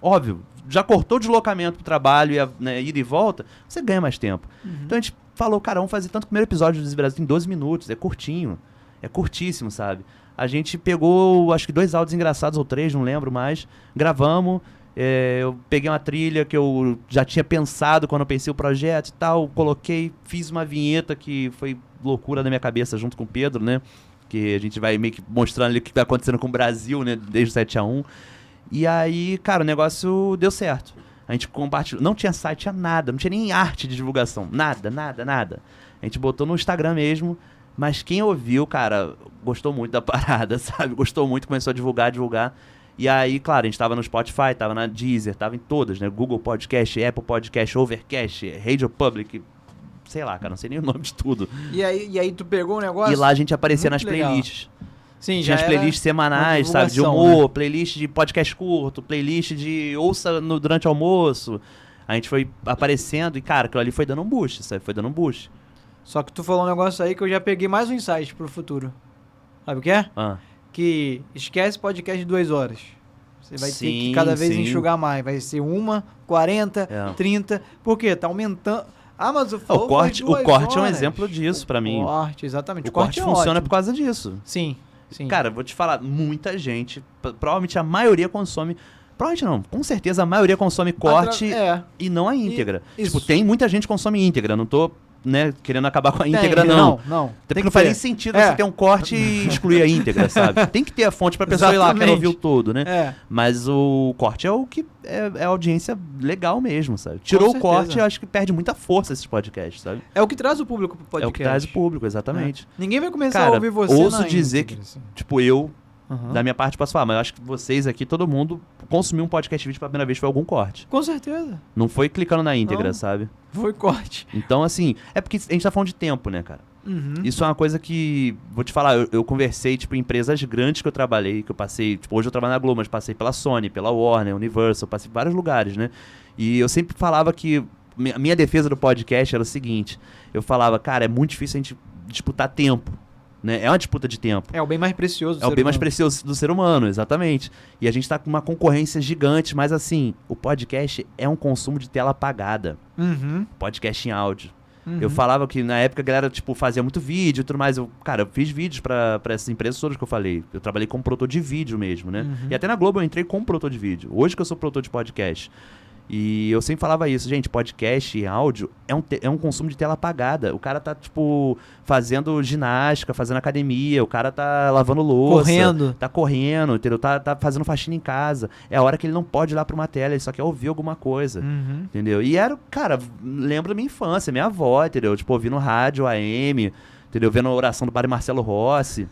Óbvio, já cortou o deslocamento pro trabalho e né, ida e volta, você ganha mais tempo. Então a gente falou, cara, vamos fazer tanto que o primeiro episódio do Desi Brasil tem 12 minutos, é curtinho, é curtíssimo, sabe? A gente pegou, acho que 2 áudios engraçados ou 3, não lembro mais, gravamos, eu peguei uma trilha que eu já tinha pensado quando eu pensei o projeto e tal, coloquei, fiz uma vinheta que foi loucura na minha cabeça junto com o Pedro, né? Que a gente vai meio que mostrando ali o que tá acontecendo com o Brasil, né? Desde o 7-1. E aí, cara, o negócio deu certo. A gente compartilhou, não tinha site, tinha nada, não tinha nem arte de divulgação, nada. A gente botou no Instagram mesmo, mas quem ouviu, cara, gostou muito da parada, sabe? Gostou muito, começou a divulgar. E aí, claro, a gente tava no Spotify, tava na Deezer, tava em todas, né? Google Podcast, Apple Podcast, Overcast, Radio Public, sei lá, cara, não sei nem o nome de tudo. E aí tu pegou o negócio? E lá a gente aparecia nas playlists. Sim, tinha as playlists semanais, sabe? De humor, né? Playlist de podcast curto, playlist de ouça durante o almoço. A gente foi aparecendo e, cara, aquilo ali foi dando um boost, sabe? Foi dando um boost. Só que tu falou um negócio aí que eu já peguei mais um insight pro futuro. Sabe o que é? Que esquece podcast de 2 horas. Você vai ter que cada vez enxugar mais. Vai ser 40, 30. Por quê? Tá aumentando. Ah, mas o Flow o corte é um exemplo disso pra mim. O corte, exatamente. O corte funciona por causa disso. Sim. Cara, vou te falar, muita gente, provavelmente a maioria consome... Provavelmente não, com certeza a maioria consome corte e não a íntegra. Tipo, tem muita gente que consome íntegra, não tô, né, querendo acabar com a íntegra, não. Não. Até porque não faz nem sentido você ter um corte e excluir a íntegra, sabe? Tem que ter a fonte pra pessoa ir lá, quero ouvir o todo, né? Mas o corte é o que é a audiência legal mesmo, sabe? Tirou o corte, eu acho que perde muita força esses podcasts, sabe? É o que traz o público pro podcast. É o que traz o público, exatamente. Ninguém vai começar a ouvir você ouço dizer que, tipo, eu... Da minha parte posso falar, mas eu acho que vocês aqui, todo mundo consumiu um podcast vídeo pela primeira vez foi algum corte. Com certeza. Não foi clicando na íntegra, sabe? Foi corte. Então, assim, é porque a gente tá falando de tempo, né, cara? Isso é uma coisa que, vou te falar, eu conversei, tipo, em empresas grandes que eu trabalhei, que eu passei, tipo, hoje eu trabalho na Globo, mas passei pela Sony, pela Warner, Universal, passei por vários lugares, né? E eu sempre falava que, a minha defesa do podcast era o seguinte, eu falava, cara, é muito difícil a gente disputar tempo. Né? É uma disputa de tempo. É o bem mais precioso do ser humano. É o bem mais precioso do ser humano, exatamente. E a gente tá com uma concorrência gigante, mas assim, o podcast é um consumo de tela apagada. Podcast em áudio. Eu falava que na época a galera, tipo, fazia muito vídeo e tudo mais. Eu fiz vídeos pra essas empresas todas que eu falei. Eu trabalhei como produtor de vídeo mesmo, né? E até na Globo eu entrei como produtor de vídeo. Hoje que eu sou produtor de podcast. E eu sempre falava isso, gente, podcast e áudio é um consumo de tela apagada. O cara tá, tipo, fazendo ginástica, fazendo academia, o cara tá lavando louça. Tá correndo, entendeu? Tá fazendo faxina em casa. É a hora que ele não pode ir lá pra uma tela, ele só quer ouvir alguma coisa, entendeu? E era, cara, lembro da minha infância, minha avó, entendeu? Tipo, ouvindo rádio AM, entendeu? Vendo a oração do padre Marcelo Rossi.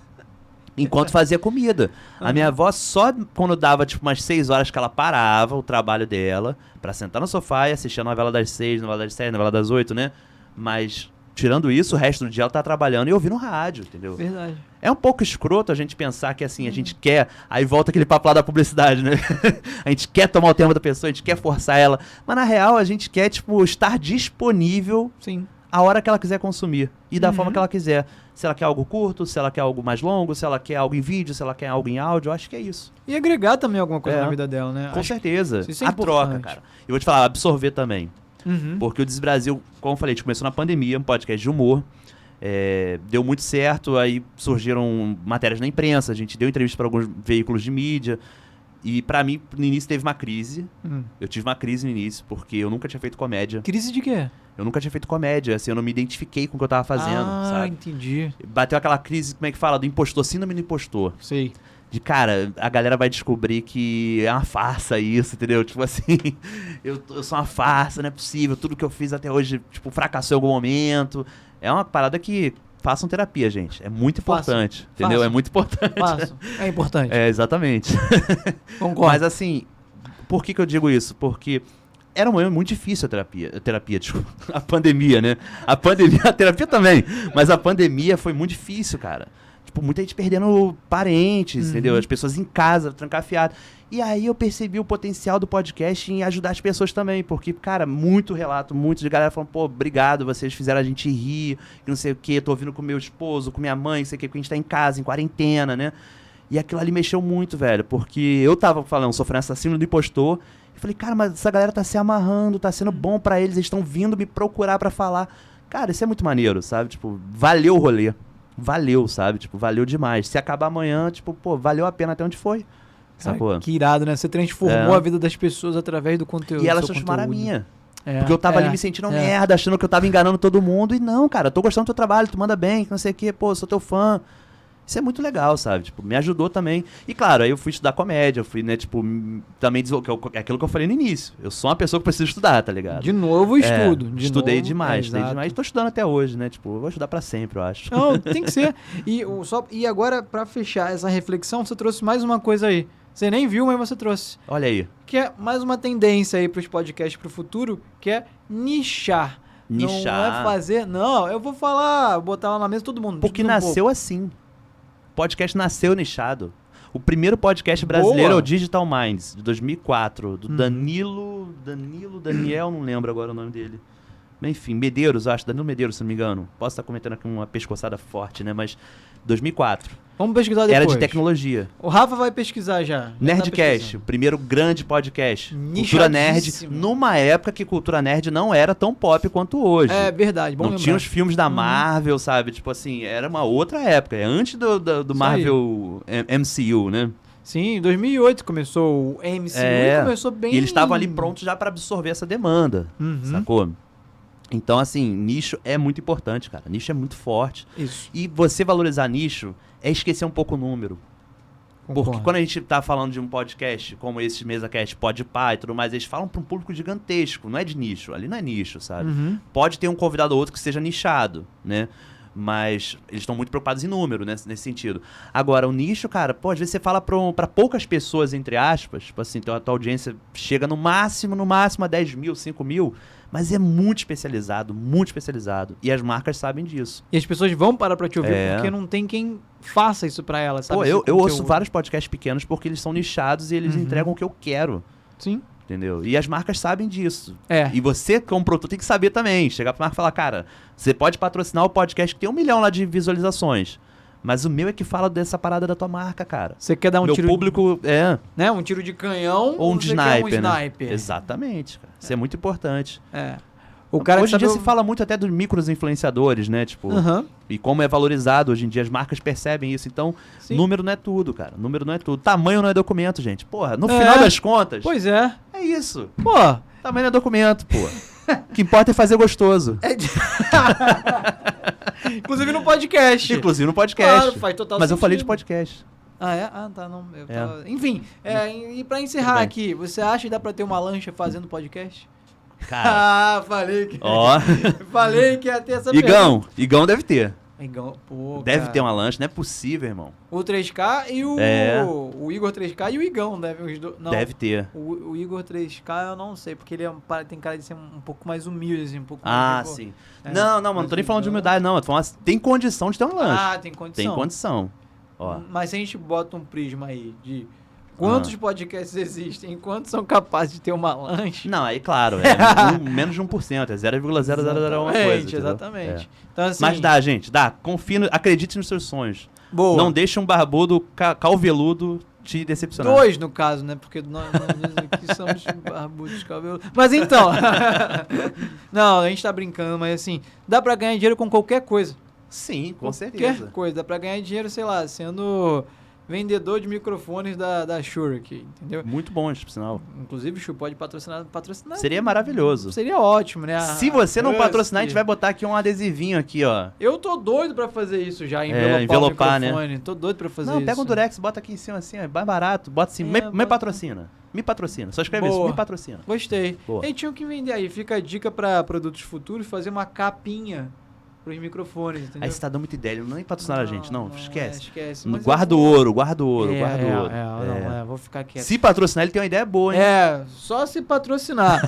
Enquanto fazia comida. A minha avó só quando dava tipo umas 6 horas que ela parava o trabalho dela pra sentar no sofá e assistir a novela das 6, novela das 7, novela das 8, né? Mas tirando isso, o resto do dia ela tá trabalhando e ouvindo rádio, entendeu? Verdade. É um pouco escroto a gente pensar que assim, a gente quer... Aí volta aquele papo lá da publicidade, né? A gente quer tomar o tempo da pessoa, a gente quer forçar ela. Mas na real a gente quer, tipo, estar disponível... Sim. A hora que ela quiser consumir e da forma que ela quiser. Se ela quer algo curto, se ela quer algo mais longo, se ela quer algo em vídeo, se ela quer algo em áudio, eu acho que é isso. E agregar também alguma coisa na vida dela, né? Com certeza. Isso é a troca, cara. E vou te falar, absorver também. Porque o Desbrasil, como eu falei, a gente começou na pandemia, um podcast de humor. Deu muito certo, aí surgiram matérias na imprensa, a gente deu entrevista para alguns veículos de mídia. E pra mim, no início teve uma crise. Eu tive uma crise no início, porque eu nunca tinha feito comédia. Crise de quê? Eu nunca tinha feito comédia, assim, eu não me identifiquei com o que eu tava fazendo, sabe? Entendi. Bateu aquela crise, como é que fala? Do impostor, síndrome do impostor. Sei. De, cara, a galera vai descobrir que é uma farsa isso, entendeu? Tipo assim, eu sou uma farsa, não é possível, tudo que eu fiz até hoje, tipo, fracassou em algum momento. É uma parada que... Façam terapia, gente. É muito importante. Entendeu? É muito importante. Façam. É importante. Exatamente. Concordo. Mas assim, por que eu digo isso? Porque era um momento muito difícil a terapia, desculpa. A pandemia, né? A terapia também. Mas a pandemia foi muito difícil, cara. Tipo, muita gente perdendo parentes, entendeu? As pessoas em casa, trancafiadas. E aí eu percebi o potencial do podcast em ajudar as pessoas também, porque, cara, muito relato, muito de galera falando, pô, obrigado, vocês fizeram a gente rir, que não sei o quê, tô ouvindo com meu esposo, com minha mãe, não sei o quê, porque a gente tá em casa, em quarentena, né? E aquilo ali mexeu muito, velho, porque eu tava falando, sofrendo assassino do impostor, e falei, cara, mas essa galera tá se amarrando, tá sendo bom pra eles estão vindo me procurar pra falar. Cara, isso é muito maneiro, sabe? Tipo, valeu o rolê. Valeu, sabe? Tipo, valeu demais. Se acabar amanhã, tipo, pô, valeu a pena até onde foi. Sacou? Que irado, né? Você transformou a vida das pessoas através do conteúdo. E elas transformaram a minha. Porque eu tava ali me sentindo merda, achando que eu tava enganando todo mundo. E não, cara, eu tô gostando do teu trabalho, tu manda bem, que não sei o quê, pô, sou teu fã. Isso é muito legal, sabe? Tipo, me ajudou também. E claro, aí eu fui estudar comédia, eu fui, né, tipo, também é aquilo que eu falei no início. Eu sou uma pessoa que precisa estudar, tá ligado? De novo estudo. Estudei demais. Tô estudando até hoje, né? Tipo, eu vou estudar pra sempre, eu acho. Não, tem que ser. E agora, pra fechar essa reflexão, você trouxe mais uma coisa aí. Você nem viu, mas você trouxe. Olha aí. Que é mais uma tendência aí pros podcasts pro futuro, que é nichar. Nichar. Não é fazer... Não, eu vou falar, botar lá na mesa todo mundo. Porque nasceu assim. O podcast nasceu nichado. O primeiro podcast brasileiro é o Digital Minds, de 2004, do Daniel, não lembro agora o nome dele. Enfim, Medeiros, acho, Danilo Medeiros, se não me engano. Posso estar cometendo aqui uma pescoçada forte, né? Mas 2004. Vamos pesquisar depois. Era de tecnologia. O Rafa vai pesquisar já. Nerdcast, o primeiro grande podcast. Cultura Nichadíssimo. Nerd, numa época que Cultura Nerd não era tão pop quanto hoje. É verdade, bom Não lembrar. tinha os filmes da Marvel, sabe? Tipo assim, era uma outra época. É antes do Marvel MCU, né? Sim, em 2008 começou o MCU e começou bem... E eles estavam ali prontos já pra absorver essa demanda, sacou? Então, assim, nicho é muito importante, cara. Nicho é muito forte. Isso. E você valorizar nicho é esquecer um pouco o número. Concordo. Porque quando a gente tá falando de um podcast, como esse MesaCast, Podpah e tudo mais, eles falam pra um público gigantesco, não é de nicho. Ali não é nicho, sabe? Pode ter um convidado ou outro que seja nichado, né? Mas eles estão muito preocupados em número, né, nesse sentido. Agora, o nicho, cara, pô, às vezes você fala pra poucas pessoas, entre aspas, tipo assim, a tua audiência chega no máximo a 10 mil, 5 mil, mas é muito especializado. E as marcas sabem disso. E as pessoas vão parar pra te ouvir porque não tem quem faça isso pra elas, sabe? Pô, Esse eu ouço conteúdo. vários podcasts pequenos porque eles são nichados e eles entregam o que eu quero. Sim. Entendeu? E as marcas sabem disso. É. E você, como produtor, tem que saber também. Chegar pra marca e falar, cara, você pode patrocinar o podcast que tem 1 milhão lá de visualizações. Mas o meu é que fala dessa parada da tua marca, cara. Você quer dar um Meu tiro... público né? Um tiro de canhão ou um de você quer sniper, um né? sniper. Exatamente, cara. Isso é muito importante. É. O cara hoje em que dia sabe se fala muito até dos micros influenciadores, né? Tipo, e como é valorizado hoje em dia, as marcas percebem isso. Então, Sim. número não é tudo, cara. Número não é tudo. Tamanho não é documento, gente. Porra, no final das contas, Pois é. é isso. Pô. Tamanho não é documento, pô. O que importa é fazer gostoso. Inclusive no podcast. Inclusive no podcast. Claro, faz total Mas eu falei de sentido. podcast. Ah, é? Ah, tá. Não, eu tava... Enfim, e pra encerrar Tudo bem. aqui, você acha que dá pra ter uma lancha fazendo podcast? Cara, Falei que... ó. Falei que ia ter essa Igão deve ter. Igão, pô, Deve cara. ter uma lanche, não é possível, irmão. O 3K e o... É. O Igor 3K e o Igão devem os dois... Não, Deve ter. o Igor 3K eu não sei, porque ele tem cara de ser um pouco mais humilde, assim, um pouco Ah, mais... sim. É, não, mas não tô nem o falando de Igão- humildade, não. Eu tô falando, tem condição de ter um lanche. Ah, tem condição. Tem condição. Ó. Mas se a gente bota um prisma aí de quantos podcasts existem e quantos são capazes de ter uma lanche... Não, aí claro, menos de 1%, é 0,0001 coisa. entendeu? Exatamente. É. Então, assim, Mas dá, gente, dá. Confie, acredite nos seus sonhos. boa. Não deixe um barbudo calveludo te decepcionar. 2 no caso, né? Porque nós aqui somos barbudos cabeludos. Mas então... Não, a gente tá brincando, mas assim, dá pra ganhar dinheiro com qualquer coisa. Sim, com Qualquer certeza. coisa. Dá pra ganhar dinheiro, sei lá, sendo vendedor de microfones da Shure aqui, entendeu? Muito bom, por sinal. Inclusive, o Shure pode patrocinar. Seria maravilhoso. Seria ótimo, né? Se você não Husky. patrocinar, a gente vai botar aqui um adesivinho aqui, ó. Eu tô doido pra fazer isso já, envelopar, o microfone. Tô doido pra fazer Não, isso. pega um Durex, bota aqui em cima assim, é mais barato. Bota assim, me bota- patrocina. Me patrocina. Só escreve isso, Boa. me patrocina. Gostei. Boa. E tinham que vender aí. Fica a dica pra produtos futuros, fazer uma capinha pros microfones, entendeu? Aí você tá dando muita ideia, ele não nem patrocinar a gente, não, esquece. esquece. Mas Guarda eu o vou- ouro, guarda o ouro, guarda o ouro. Não, vou ficar quieto. Se patrocinar, ele tem uma ideia boa, hein? Só se patrocinar.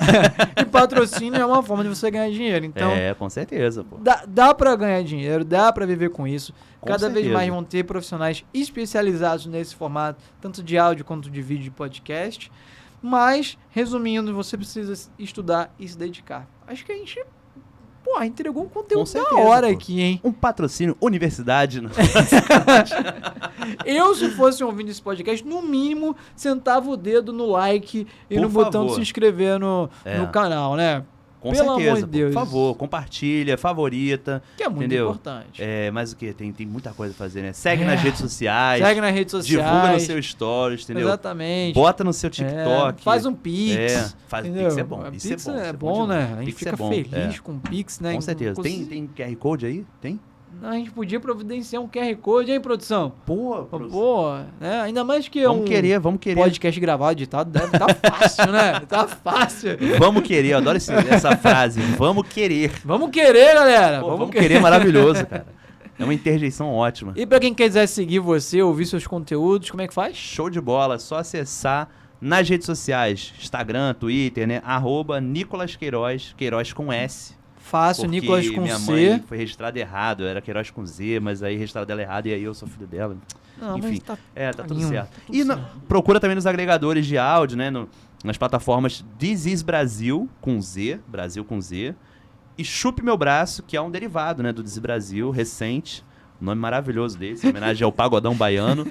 E patrocínio é uma forma de você ganhar dinheiro. Então, Com certeza, pô. dá pra ganhar dinheiro, dá pra viver com isso. Com Cada vez certeza. mais vão ter profissionais especializados nesse formato, tanto de áudio quanto de vídeo de podcast. Mas, resumindo, você precisa estudar e se dedicar. Acho que a gente, entregou um conteúdo certeza, da hora pô. aqui, hein? Um patrocínio, universidade. Não. Eu, se fosse um ouvinte desse podcast, no mínimo, sentava o dedo no like e Por no botão de favor. se inscrever no canal, né? Com Pelo certeza, amor de pô. Deus. Por favor, compartilha, favorita. Que é muito entendeu? importante. Mas o que? Tem muita coisa a fazer, né? Segue nas redes sociais. Segue nas redes sociais. Divulga no seu stories, entendeu? Exatamente. Bota no seu TikTok. Faz um Pix. Faz entendeu? Pix é bom. Pix Isso é é bom, demais. né? A gente Pix fica é bom, feliz com o Pix, né? Com certeza. Inclusive, Tem QR Code aí? Tem? A gente podia providenciar um QR Code, hein, produção? Pô, Né? Ainda mais que vamos querer. podcast gravado, editado, deve tá fácil, né? Tá fácil. Vamos querer, eu adoro essa frase. Vamos querer. Vamos querer, galera. Pô, vamos querer maravilhoso, cara. É uma interjeição ótima. E pra quem quiser seguir você, ouvir seus conteúdos, como é que faz? Show de bola, é só acessar nas redes sociais, Instagram, Twitter, né? @Nicolas Queiroz, Queiroz com S. Fácil, Porque Nicolas com minha C. mãe foi registrada errado, era Queiroz com Z, mas aí registrada ela errado e aí eu sou filho dela. Não, Enfim, mas tá tudo lindo, certo. tudo E certo. procura também nos agregadores de áudio, né? Nas plataformas This Is Brasil, com Z, Brasil com Z, e Chupe Meu Braço, que é um derivado, né, do This Is Brasil, recente, Nome maravilhoso desse, em homenagem ao Pagodão Baiano.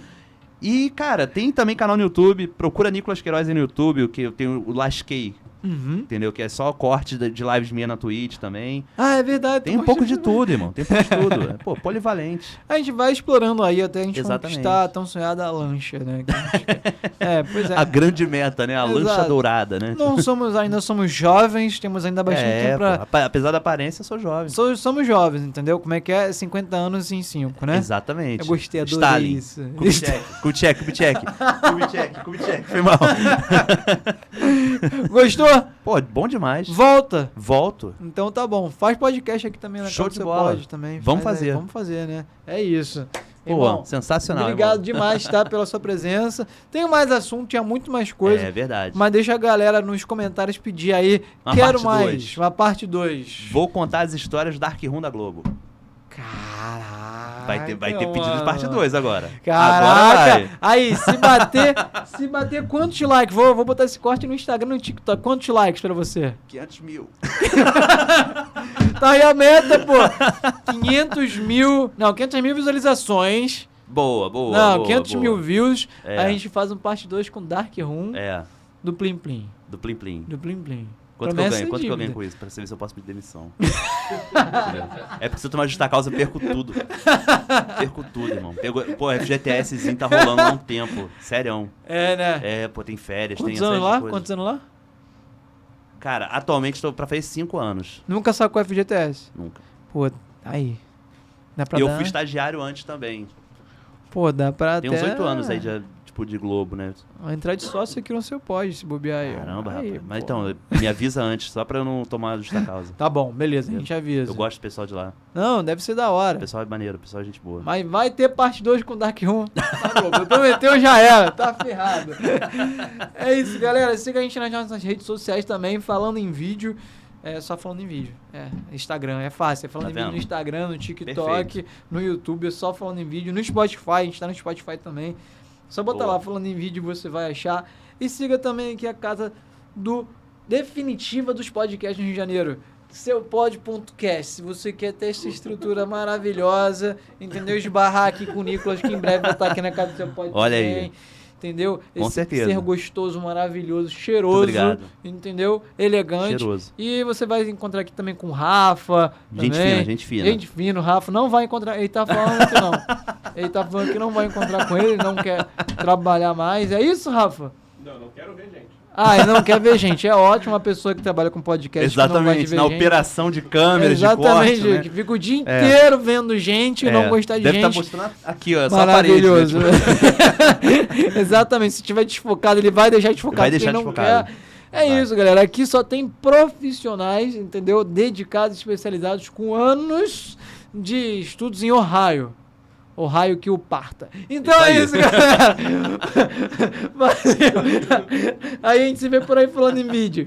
E, cara, tem também canal no YouTube. Procura Nicolas Queiroz aí no YouTube, que eu tenho o Lasquei. Entendeu? Que é só corte de lives minha na Twitch também. Ah, é verdade. Tem um pouco de tudo, irmão. Tem um pouco de tudo. Pô, polivalente. A gente vai explorando aí até a gente Exatamente. conquistar a tão sonhada lancha, né? Pois é. A grande meta, né? A Exato. lancha dourada, né? Ainda somos jovens, temos ainda bastante tempo pra... pô, apesar da aparência, eu sou jovem. Somos jovens, entendeu? Como é que é? 50 anos em 5, né? Exatamente. Eu gostei, adorei Stalin. isso. Kubitschek. Foi mal. Gostou? Pô, bom demais. Volta. Volto. Então tá bom. Faz podcast aqui também na Show casa de do Seu bola. Pod também. Vamos Faz aí, fazer. Vamos fazer, né? É isso. Pô, Irmão, sensacional. obrigado irmão. demais, tá? Pela sua presença. Tenho mais assunto, tinha muito mais coisa. É verdade. Mas deixa a galera nos comentários pedir aí. Uma Quero parte mais. dois. Uma parte 2. Vou contar as histórias do Dark Room da Globo. Caraca. Vai ter pedido de parte 2 agora. Agora Caraca. vai. Aí, se bater quantos likes? Vou botar esse corte no Instagram e no TikTok. Quantos likes pra você? 500 mil. Tá aí a meta, pô. 500 mil visualizações. Boa. Não, boa, 500 boa. mil views. É. Aí a gente faz um parte 2 com Dark Room É, do Plim Plim. do Plim Plim. Do Plim Plim. Quanto que eu Promessa ganho? e Quanto que eu dívida. ganho com isso? Pra você ver se eu posso pedir demissão. Entendeu? É porque se eu tomar justa causa, eu perco tudo. Perco tudo, irmão. Pô, FGTSzinho tá rolando há um tempo. Sério. É, né? É, pô, tem férias, Quantos tem anos essas lá? coisas. Quantos anos lá? Cara, atualmente estou pra fazer 5 anos. Nunca sacou FGTS. Nunca. Pô, aí. Dá pra E eu dar... fui estagiário antes também. Pô, dá pra Tem até... uns 8 anos aí de Globo, né? Entrar de sócio aqui no seu pode, se bobear aí. Caramba, Aí, rapaz. Mas pô. então, me avisa antes, só pra eu não tomar justa causa. Tá bom, beleza, a gente avisa. Eu gosto do pessoal de lá. Não, deve ser da O hora. pessoal é maneiro, o pessoal é gente boa. Mas vai ter parte 2 com Dark Room. Tá bom, prometeu já era, tá ferrado. É isso, galera. Siga a gente nas nossas redes sociais também, falando em vídeo. É só falando em vídeo. É, Instagram, é fácil. É falando Tá em vídeo vendo? no Instagram, no TikTok, Perfeito. no YouTube, é só falando em vídeo. No Spotify, a gente tá no Spotify também. Só botar Boa. lá falando em vídeo, você vai achar. E siga também aqui a casa definitiva dos podcasts no Rio de Janeiro. Seupod.cast. Se você quer ter essa estrutura maravilhosa, entendeu? Esbarrar aqui com o Nicolas, que em breve vai estar aqui na casa do seu pod Olha aí. também. Entendeu? Com Esse certeza. ser gostoso, maravilhoso, cheiroso. Muito obrigado. Entendeu? Elegante. Cheiroso. E você vai encontrar aqui também com o Rafa. Gente também. fina, gente fina. Gente fina, o Rafa não vai encontrar. Ele tá falando que não. Ele tá falando que não vai encontrar com ele, não quer trabalhar mais. É isso, Rafa? Não quero ver gente. Ah, ele não quer ver gente. É ótimo uma pessoa que trabalha com podcast. Que não gosta de Exatamente, ver na gente. operação de câmeras, Exatamente, de corte, né? que fica o dia É. inteiro vendo gente e não gostar de Deve gente. estar mostrando aqui, ó, só a parede. Né? Maravilhoso. Tipo, Exatamente, se tiver desfocado, ele vai deixar desfocado. Vai porque deixar ele não desfocado. quer. É Vai. isso, galera. Aqui só tem profissionais, entendeu? Dedicados, especializados com anos de estudos em Ohio. Ohio que o parta. Então é isso, galera. Valeu. Aí a gente se vê por aí falando em vídeo.